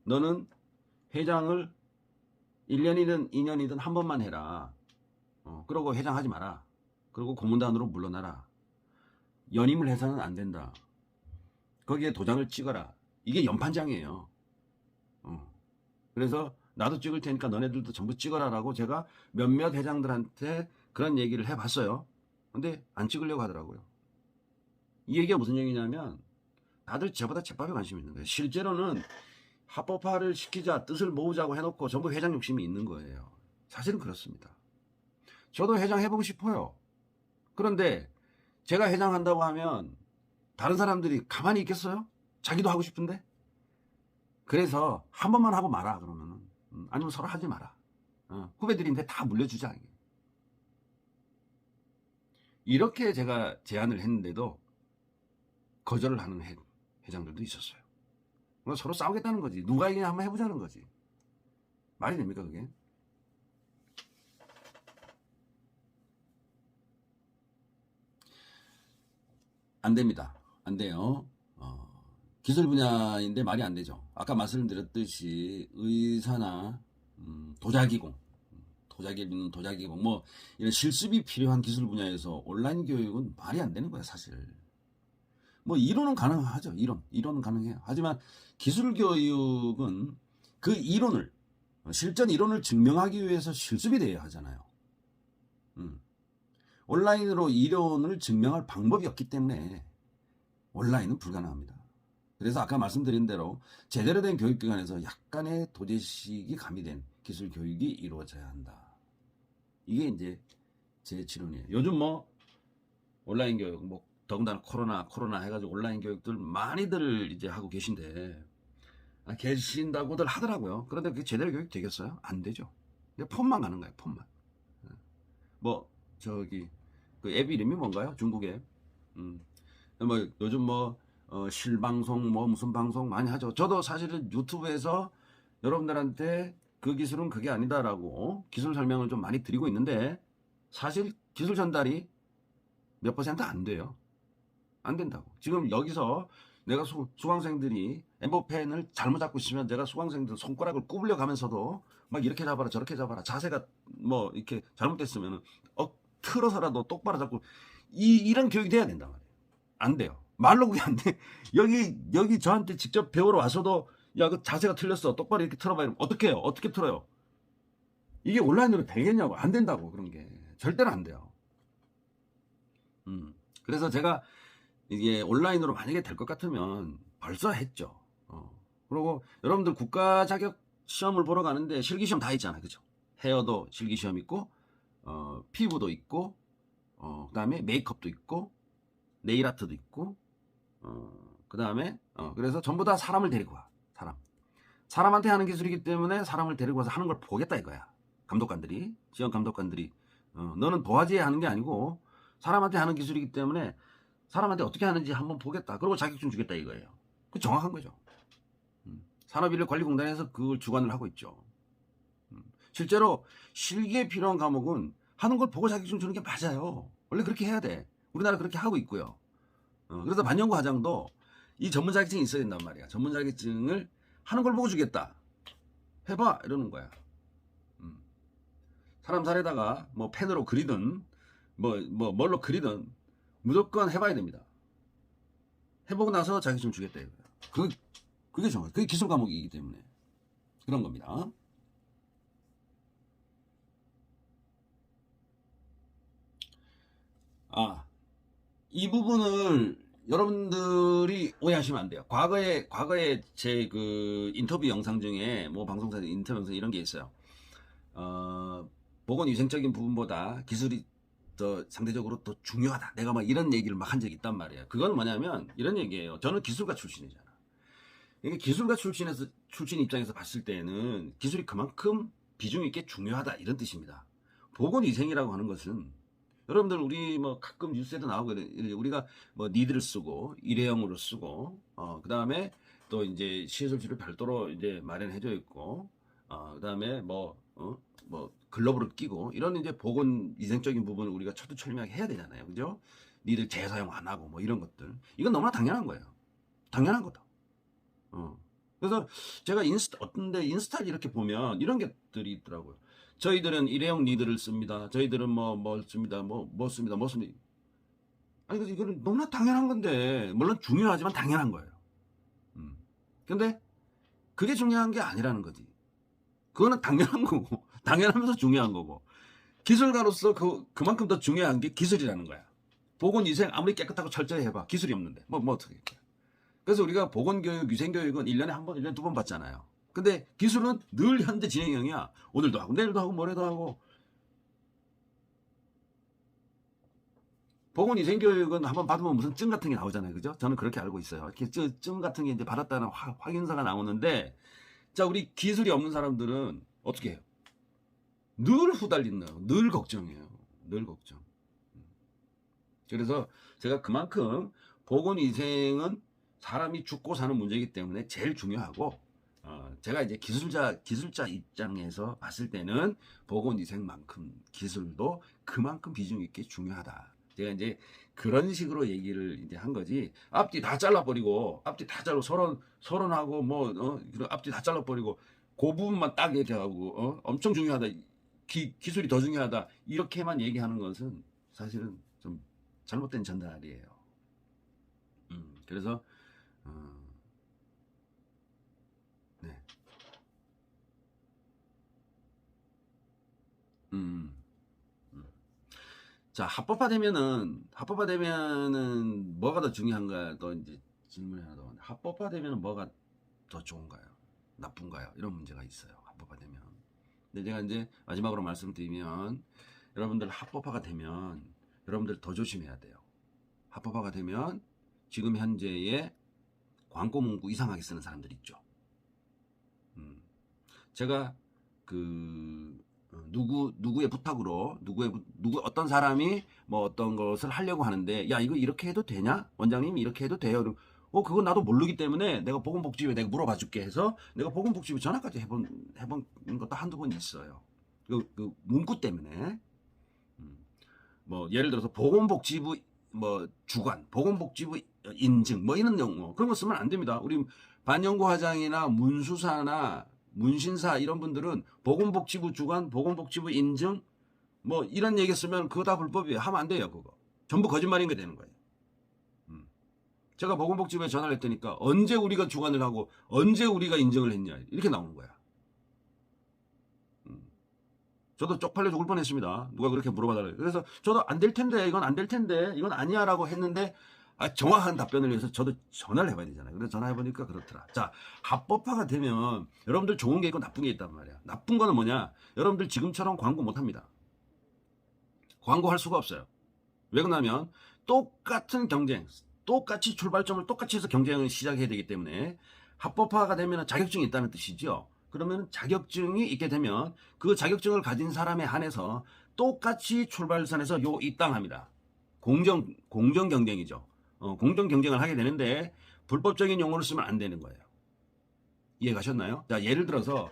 너는 회장을 1년이든 2년이든 한 번만 해라. 그러고 회장하지 마라. 그리고 고문단으로 물러나라. 연임을 해서는 안 된다. 거기에 도장을 찍어라. 이게 연판장이에요. 그래서 나도 찍을 테니까 너네들도 전부 찍어라라고 제가 몇몇 회장들한테 그런 얘기를 해봤어요. 근데 안 찍으려고 하더라고요. 이 얘기가 무슨 얘기냐면 다들 저보다 제밥에 관심이 있는 거예요. 실제로는 합법화를 시키자, 뜻을 모으자고 해놓고 전부 회장 욕심이 있는 거예요. 사실은 그렇습니다. 저도 회장 해보고 싶어요. 그런데 제가 회장 한다고 하면 다른 사람들이 가만히 있겠어요? 자기도 하고 싶은데? 그래서 한 번만 하고 마라 그러면은, 아니면 서로 하지 마라. 후배들인데 다 물려주자. 이렇게 제가 제안을 했는데도 거절을 하는 회장들도 있었어요. 서로 싸우겠다는 거지. 누가 이기냐 한번 해보자는 거지. 말이 됩니까 그게? 안 됩니다. 안 돼요. 기술 분야인데 말이 안 되죠. 아까 말씀드렸듯이 의사나 도자기공 뭐 이런 실습이 필요한 기술 분야에서 온라인 교육은 말이 안 되는 거예요, 사실. 뭐 이론은 가능하죠. 이론은 가능해요. 하지만 기술 교육은 그 이론을, 실전 이론을 증명하기 위해서 실습이 돼야 하잖아요. 온라인으로 이론을 증명할 방법이 없기 때문에 온라인은 불가능합니다. 그래서 아까 말씀드린 대로 제대로 된 교육기관에서 약간의 도제식이 가미된 기술 교육이 이루어져야 한다. 이게 이제 제 지론이에요. 요즘 뭐 온라인 교육, 뭐 더군다나 코로나 해가지고 온라인 교육들 많이들 이제 하고 계신다고들 하더라고요. 그런데 그게 제대로 교육 되겠어요? 안 되죠. 근데 폰만 가는 거예요, 폰만. 뭐 그 앱 이름이 뭔가요? 중국 앱. 뭐 요즘 뭐 실방송 뭐 무슨 방송 많이 하죠. 저도 사실은 유튜브에서 여러분들한테 그 기술은 그게 아니다라고 기술 설명을 좀 많이 드리고 있는데 사실 기술 전달이 몇 % 안 돼요. 안 된다고. 지금 여기서 내가 수강생들이 엠버펜을 잘못 잡고 있으면 내가 수강생들 손가락을 구부려 가면서도 막 이렇게 잡아라 저렇게 잡아라, 자세가 뭐 이렇게 잘못됐으면 틀어서라도 똑바로 잡고 이런 교육이 돼야 된단 말이에요. 안 돼요. 말로 그게 안 돼. 여기 저한테 직접 배우러 와서도 야, 그 자세가 틀렸어. 똑바로 이렇게 틀어봐. 이러면 어떻게 해요? 어떻게 틀어요? 이게 온라인으로 되겠냐고. 안 된다고. 그런 게 절대로 안 돼요. 그래서 제가 이게 온라인으로 만약에 될 것 같으면 벌써 했죠. 그리고 여러분들 국가 자격 시험을 보러 가는데 실기시험 다 있잖아요. 그죠? 헤어도 실기시험 있고, 피부도 있고, 그 다음에 메이크업도 있고, 네일 아트도 있고, 그 다음에, 그래서 전부 다 사람을 데리고 와. 사람한테 하는 기술이기 때문에 사람을 데리고 와서 하는 걸 보겠다 이거야. 감독관들이, 시험 감독관들이, 너는 도화지에 하는 게 아니고, 사람한테 하는 기술이기 때문에 사람한테 어떻게 하는지 한번 보겠다. 그리고 자격증 주겠다 이거예요. 그 정확한 거죠. 산업인력관리공단에서 그걸 주관을 하고 있죠. 실제로 실기에 필요한 과목은 하는 걸 보고 자격증 주는 게 맞아요. 원래 그렇게 해야 돼. 우리나라 그렇게 하고 있고요. 그래서 반영구 과장도 이 전문 자격증이 있어야 된단 말이야. 전문 자격증을 하는 걸 보고 주겠다. 해봐 이러는 거야. 사람 살에다가 뭐 펜으로 그리든 뭘로 그리든 무조건 해봐야 됩니다. 해보고 나서 자격증 주겠다 이거야. 그게 정말 그게 기술 과목이기 때문에 그런 겁니다. 이 부분을 여러분들이 오해하시면 안 돼요. 과거에 제 그 인터뷰 영상 중에 뭐 방송사에서 인터뷰 영상 이런 게 있어요. 보건위생적인 부분보다 기술이 더 상대적으로 더 중요하다. 내가 막 이런 얘기를 막 한 적이 있단 말이야. 그건 뭐냐면 이런 얘기예요. 저는 기술가 출신이잖아. 이게 기술가 출신 입장에서 봤을 때는 기술이 그만큼 비중 있게 중요하다 이런 뜻입니다. 보건위생이라고 하는 것은 여러분들 우리 뭐 가끔 뉴스에도 나오고 우리가 뭐 니드를 쓰고 일회용으로 쓰고 그 다음에 또 이제 시설주를 별도로 이제 마련해져 있고 그 다음에 뭐 글러브를 끼고 이런 이제 보건위생적인 부분을 우리가 철두철미하게 해야 되잖아요, 그죠? 니들 재사용 안 하고 뭐 이런 것들 이건 너무나 당연한 거예요. 당연한 거다. 그래서 제가 어떤데 인스타를 이렇게 보면 이런 것들이 있더라고요. 저희들은 일회용 니드를 씁니다. 저희들은 뭐 씁니다. 뭐 씁니다. 아니, 이거는 너무나 당연한 건데, 물론 중요하지만 당연한 거예요. 근데 그게 중요한 게 아니라는 거지. 그거는 당연한 거고, 당연하면서 중요한 거고, 기술가로서 그만큼 더 중요한 게 기술이라는 거야. 보건위생 아무리 깨끗하고 철저히 해봐. 기술이 없는데. 뭐 어떻게 해. 그래서 우리가 보건교육, 위생교육은 1년에 한 번, 1년에 2번 받잖아요. 근데 기술은 늘 현재 진행형이야. 오늘도 하고, 내일도 하고, 모레도 하고. 보건위생교육은 한번 받으면 무슨 증 같은 게 나오잖아요. 그죠? 저는 그렇게 알고 있어요. 이렇게 증 같은 게 이제 받았다는 확인서가 나오는데, 자, 우리 기술이 없는 사람들은 어떻게 해요? 늘 후달리는 거예요. 늘 걱정이에요. 늘 걱정. 그래서 제가 그만큼 보건위생은 사람이 죽고 사는 문제이기 때문에 제일 중요하고, 제가 이제 기술자 입장에서 봤을 때는 보건위생만큼 기술도 그만큼 비중 있게 중요하다. 제가 이제 그런 식으로 얘기를 이제 한 거지. 앞뒤 다 잘라버리고, 서론하고 앞뒤 다 잘라버리고, 그 부분만 딱 얘기하고, 엄청 중요하다. 기술이 더 중요하다. 이렇게만 얘기하는 것은 사실은 좀 잘못된 전달이에요. 그래서, 네. 음. 자, 합법화되면은 뭐가 더 중요한가? 또 이제 질문이 하나 더. 합법화되면은 뭐가 더 좋은가요? 나쁜가요? 이런 문제가 있어요. 합법화되면. 근데 제가 이제 마지막으로 말씀드리면 여러분들 합법화가 되면 여러분들 더 조심해야 돼요. 합법화가 되면 지금 현재의 광고 문구 이상하게 쓰는 사람들 있죠. 제가 누구의 부탁으로 어떤 사람이 뭐 어떤 것을 하려고 하는데 야 이거 이렇게 해도 되냐? 원장님 이렇게 해도 돼요? 그건 나도 모르기 때문에 내가 보건복지부에 내가 물어봐 줄게 해서 내가 보건복지부 전화까지 해본 것도 한두 번 있어요. 그 문구 때문에. 뭐 예를 들어서 보건복지부 뭐 주관, 보건복지부 인증 뭐 이런 용어 그런 거 쓰면 안 됩니다. 우리 반연구화장이나 문수사나 문신사 이런 분들은 보건복지부 주관, 보건복지부 인증 뭐 이런 얘기 쓰면 그거 다 불법이에요. 하면 안 돼요. 그거 전부 거짓말인 게 되는 거예요. 제가 보건복지부에 전화를 했더니까 언제 우리가 주관을 하고 언제 우리가 인증을 했냐 이렇게 나오는 거야. 저도 쪽팔려 죽을 뻔했습니다. 누가 그렇게 물어봐달래요. 그래서 저도 안 될 텐데 이건 안 될 텐데 이건 아니야라고 했는데 정확한 답변을 위해서 저도 전화를 해봐야 되잖아요. 그래서 전화해보니까 그렇더라. 자, 합법화가 되면 여러분들 좋은 게 있고 나쁜 게 있단 말이야. 나쁜 거는 뭐냐? 여러분들 지금처럼 광고 못합니다. 광고할 수가 없어요. 왜 그러냐면 똑같은 경쟁, 똑같이 출발점을 똑같이 해서 경쟁을 시작해야 되기 때문에 합법화가 되면 자격증이 있다는 뜻이죠. 그러면 자격증이 있게 되면 그 자격증을 가진 사람에 한해서 똑같이 출발선에서 입당합니다. 공정 경쟁이죠. 공정 경쟁을 하게 되는데 불법적인 용어를 쓰면 안 되는 거예요. 이해 가셨나요? 자, 예를 들어서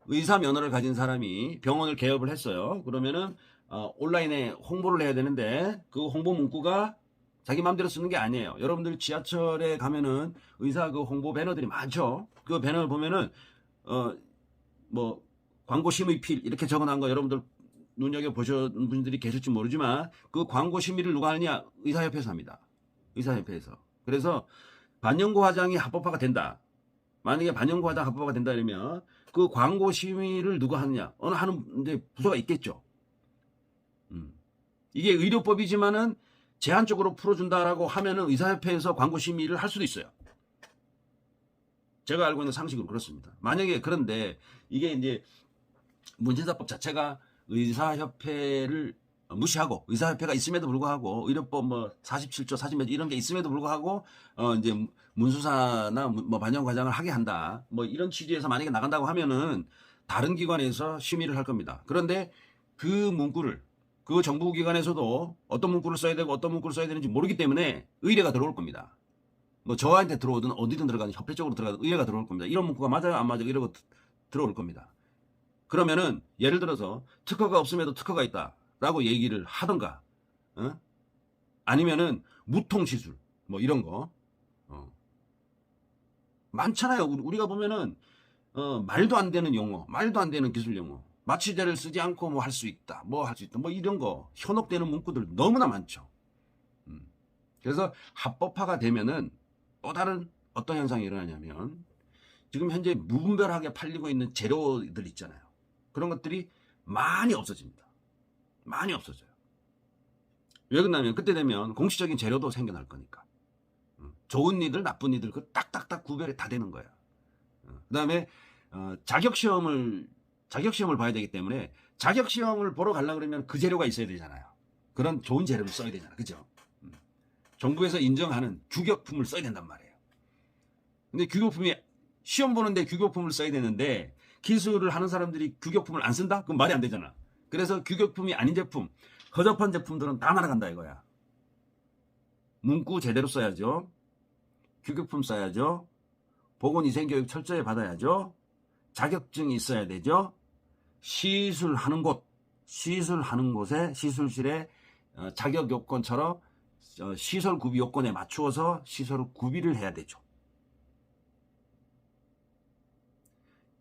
의사 면허를 가진 사람이 병원을 개업을 했어요. 그러면은 온라인에 홍보를 해야 되는데 그 홍보 문구가 자기 마음대로 쓰는 게 아니에요. 여러분들 지하철에 가면은 의사 그 홍보 배너들이 많죠. 그 배너를 보면은 뭐 광고 심의필 이렇게 적어놓은 거 여러분들 눈여겨보신 분들이 계실지 모르지만 그 광고 심의를 누가 하느냐? 의사협회에서 합니다. 의사협회에서. 그래서 반영구 화장이 합법화가 된다. 만약에 반영구 화장 합법화가 된다 그러면 그 광고 심의를 누가 하느냐? 하는 이제 부서가 있겠죠. 이게 의료법이지만은 제한적으로 풀어준다라고 하면은 의사협회에서 광고 심의를 할 수도 있어요. 제가 알고 있는 상식으로 그렇습니다. 만약에 그런데 이게 이제 문진사법 자체가 의사협회를 무시하고, 의사협회가 있음에도 불구하고, 의료법 뭐 47조 40몇 이런 게 있음에도 불구하고 이제 문수사나 뭐 반영 과장을 하게 한다, 뭐 이런 취지에서 만약에 나간다고 하면은 다른 기관에서 심의를 할 겁니다. 그런데 그 문구를, 그 정부 기관에서도 어떤 문구를 써야 되고 어떤 문구를 써야 되는지 모르기 때문에 의뢰가 들어올 겁니다. 뭐 저한테 들어오든 어디든 들어가든, 협회 쪽으로 들어가든 의뢰가 들어올 겁니다. 이런 문구가 맞아요 안 맞아요 이러고 들어올 겁니다. 그러면은 예를 들어서 특허가 없음에도 특허가 있다라고 얘기를 하던가, 아니면은 무통시술 뭐 이런 거 많잖아요. 우리가 보면은 말도 안 되는 용어, 말도 안 되는 기술 용어, 마취제를 쓰지 않고 뭐 할 수 있다, 뭐 할 수 있다, 뭐 이런 거 현혹되는 문구들 너무나 많죠. 그래서 합법화가 되면은 또 다른 어떤 현상이 일어나냐면, 지금 현재 무분별하게 팔리고 있는 재료들 있잖아요. 그런 것들이 많이 없어집니다. 많이 없어져요. 왜 그러냐면 그때 되면 공식적인 재료도 생겨날 거니까. 좋은 이들 나쁜 이들 그 딱딱딱 구별이 다 되는 거예요. 그다음에 자격시험을 봐야 되기 때문에, 자격시험을 보러 가려고 그러면 그 재료가 있어야 되잖아요. 그런 좋은 재료를 써야 되잖아요. 그죠? 정부에서 인정하는 규격품을 써야 된단 말이에요. 근데 규격품이, 시험 보는데 규격품을 써야 되는데 기술을 하는 사람들이 규격품을 안 쓴다? 그건 말이 안 되잖아. 그래서 규격품이 아닌 제품, 허접한 제품들은 다 날아간다 이거야. 문구 제대로 써야죠. 규격품 써야죠. 보건위생교육 철저히 받아야죠. 자격증이 있어야 되죠. 시술하는 곳에 시술실에 자격 요건처럼 시설 구비 요건에 맞추어서 시설을 구비를 해야 되죠.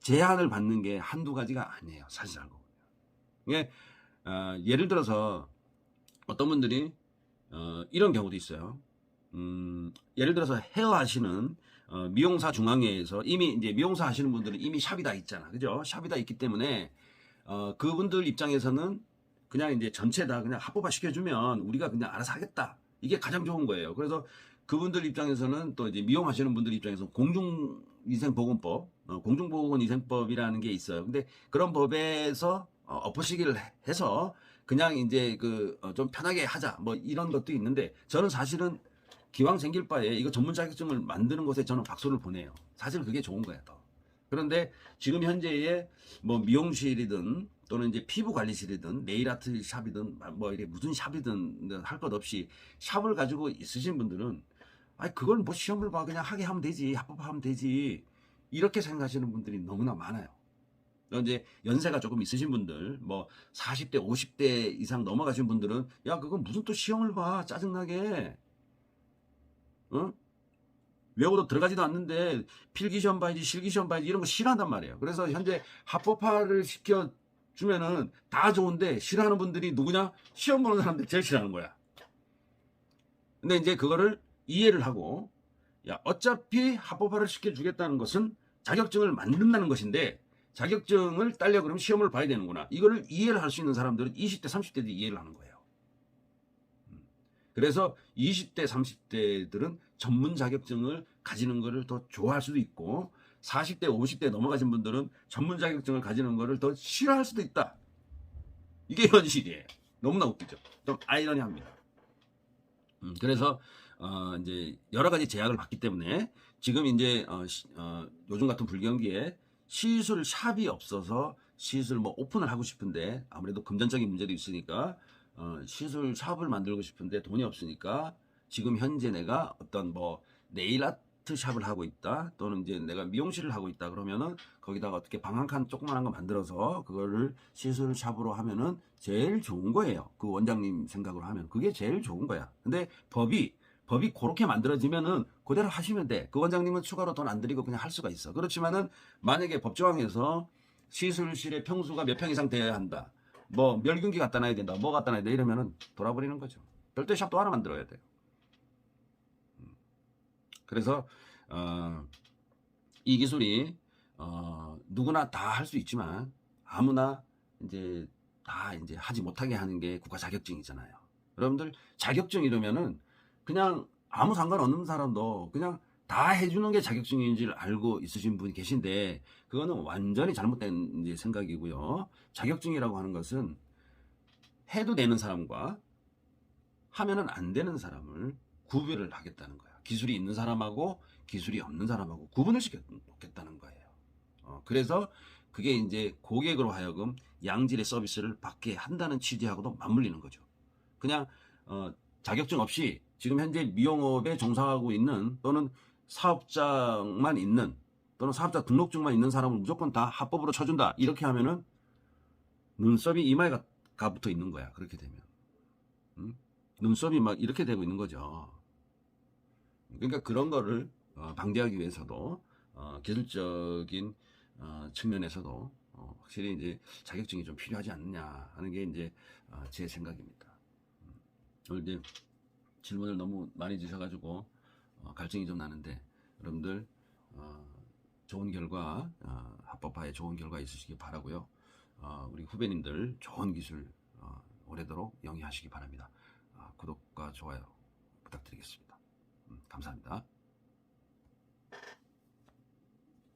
제한을 받는 게 한두 가지가 아니에요. 사실 알고 보면. 예를 들어서 어떤 분들이 이런 경우도 있어요. 예를 들어서 헤어 하시는 미용사 중앙회에서 이미 이제 미용사 하시는 분들은 이미 샵이 다 있잖아. 그죠? 샵이 다 있기 때문에 그분들 입장에서는 그냥 이제 전체 다 그냥 합법화 시켜주면 우리가 그냥 알아서 하겠다. 이게 가장 좋은 거예요. 그래서 그분들 입장에서는 또 이제 미용하시는 분들 입장에서 공중위생보건법, 공중보건위생법이라는 게 있어요. 근데 그런 법에서 엎어시기를 해서 그냥 이제 좀 편하게 하자, 뭐 이런 것도 있는데, 저는 사실은 기왕 생길 바에 이거 전문 자격증을 만드는 것에 저는 박수를 보내요. 사실 그게 좋은 거야, 더. 그런데 지금 현재의 뭐 미용실이든 또는 이제 피부 관리실이든 네일 아트 샵이든 뭐 이게 무슨 샵이든 할 것 없이 샵을 가지고 있으신 분들은, 아니 그걸 뭐 시험을 봐 그냥 하게 하면 되지, 합법화하면 되지, 이렇게 생각하시는 분들이 너무나 많아요. 이제 연세가 조금 있으신 분들, 뭐 40대 50대 이상 넘어가신 분들은, 야 그건 무슨 또 시험을 봐, 짜증나게, 외우도 들어가지도 않는데 필기시험 봐야지 실기시험 봐야지 이런 거 싫어한단 말이에요. 그래서 현재 합법화를 시켜주면은 다 좋은데, 싫어하는 분들이 누구냐? 시험 보는 사람들 제일 싫어하는 거야. 근데 이제 그거를 이해를 하고, 야 어차피 합법화를 시켜주겠다는 것은 자격증을 만든다는 것인데, 자격증을 따려 그러면 시험을 봐야 되는구나, 이거를 이해를 할 수 있는 사람들은 20대 30대도 이해를 하는 거예요. 그래서 20대 30대들은 전문 자격증을 가지는 것을 더 좋아할 수도 있고, 40대 50대 넘어가신 분들은 전문 자격증을 가지는 것을 더 싫어할 수도 있다. 이게 현실이에요. 너무나 웃기죠. 좀 아이러니합니다. 그래서 이제 여러 가지 제약을 받기 때문에 지금 이제 요즘 같은 불경기에 시술 샵이 없어서 시술 뭐 오픈을 하고 싶은데, 아무래도 금전적인 문제도 있으니까 시술 샵을 만들고 싶은데 돈이 없으니까, 지금 현재 내가 어떤 뭐 네일 아트 샵을 하고 있다, 또는 이제 내가 미용실을 하고 있다 그러면은 거기다가 어떻게 방 한 칸 조그만한 거 만들어서 그거를 시술 샵으로 하면은 제일 좋은 거예요. 그 원장님 생각으로 하면 그게 제일 좋은 거야. 근데 법이 그렇게 만들어지면은 그대로 하시면 돼. 그 원장님은 추가로 돈 안 들이고 그냥 할 수가 있어. 그렇지만은 만약에 법조항에서 시술실의 평수가 몇 평 이상 돼야 한다, 뭐 멸균기 갖다 놔야 된다, 뭐 갖다 놔야 돼, 이러면은 돌아버리는 거죠. 별도의 샵도 하나 만들어야 돼요. 그래서 이 기술이 누구나 다 할 수 있지만, 아무나 이제 다 이제 하지 못하게 하는 게 국가 자격증이잖아요. 여러분들 자격증 이러면은 그냥 아무 상관없는 사람도 그냥 다 다 해주는 게 자격증인지를 알고 있으신 분이 계신데 그거는 완전히 잘못된 이제 생각이고요. 자격증이라고 하는 것은 해도 되는 사람과 하면은 안 되는 사람을 구별을 하겠다는 거야. 기술이 있는 사람하고 기술이 없는 사람하고 구분을 시켜 놓겠다는 거예요. 그래서 그게 이제 고객으로 하여금 양질의 서비스를 받게 한다는 취지하고도 맞물리는 거죠. 그냥 자격증 없이 지금 현재 미용업에 종사하고 있는 또는 사업장만 있는 또는 사업자 등록증만 있는 사람을 무조건 다 합법으로 쳐준다. 이렇게 하면은 눈썹이 이마에 가붙어 있는 거야. 그렇게 되면. 눈썹이 막 이렇게 되고 있는 거죠. 그러니까 그런 거를 방지하기 위해서도 기술적인 측면에서도 확실히 이제 자격증이 좀 필요하지 않느냐 하는 게 이제 제 생각입니다. 오늘 이제 질문을 너무 많이 주셔가지고 갈증이 좀 나는데 여러분들 좋은 결과 합법화에 좋은 결과 있으시기 바라고요. 우리 후배님들 좋은 기술 오래도록 영위하시기 바랍니다. 구독과 좋아요 부탁드리겠습니다. 감사합니다.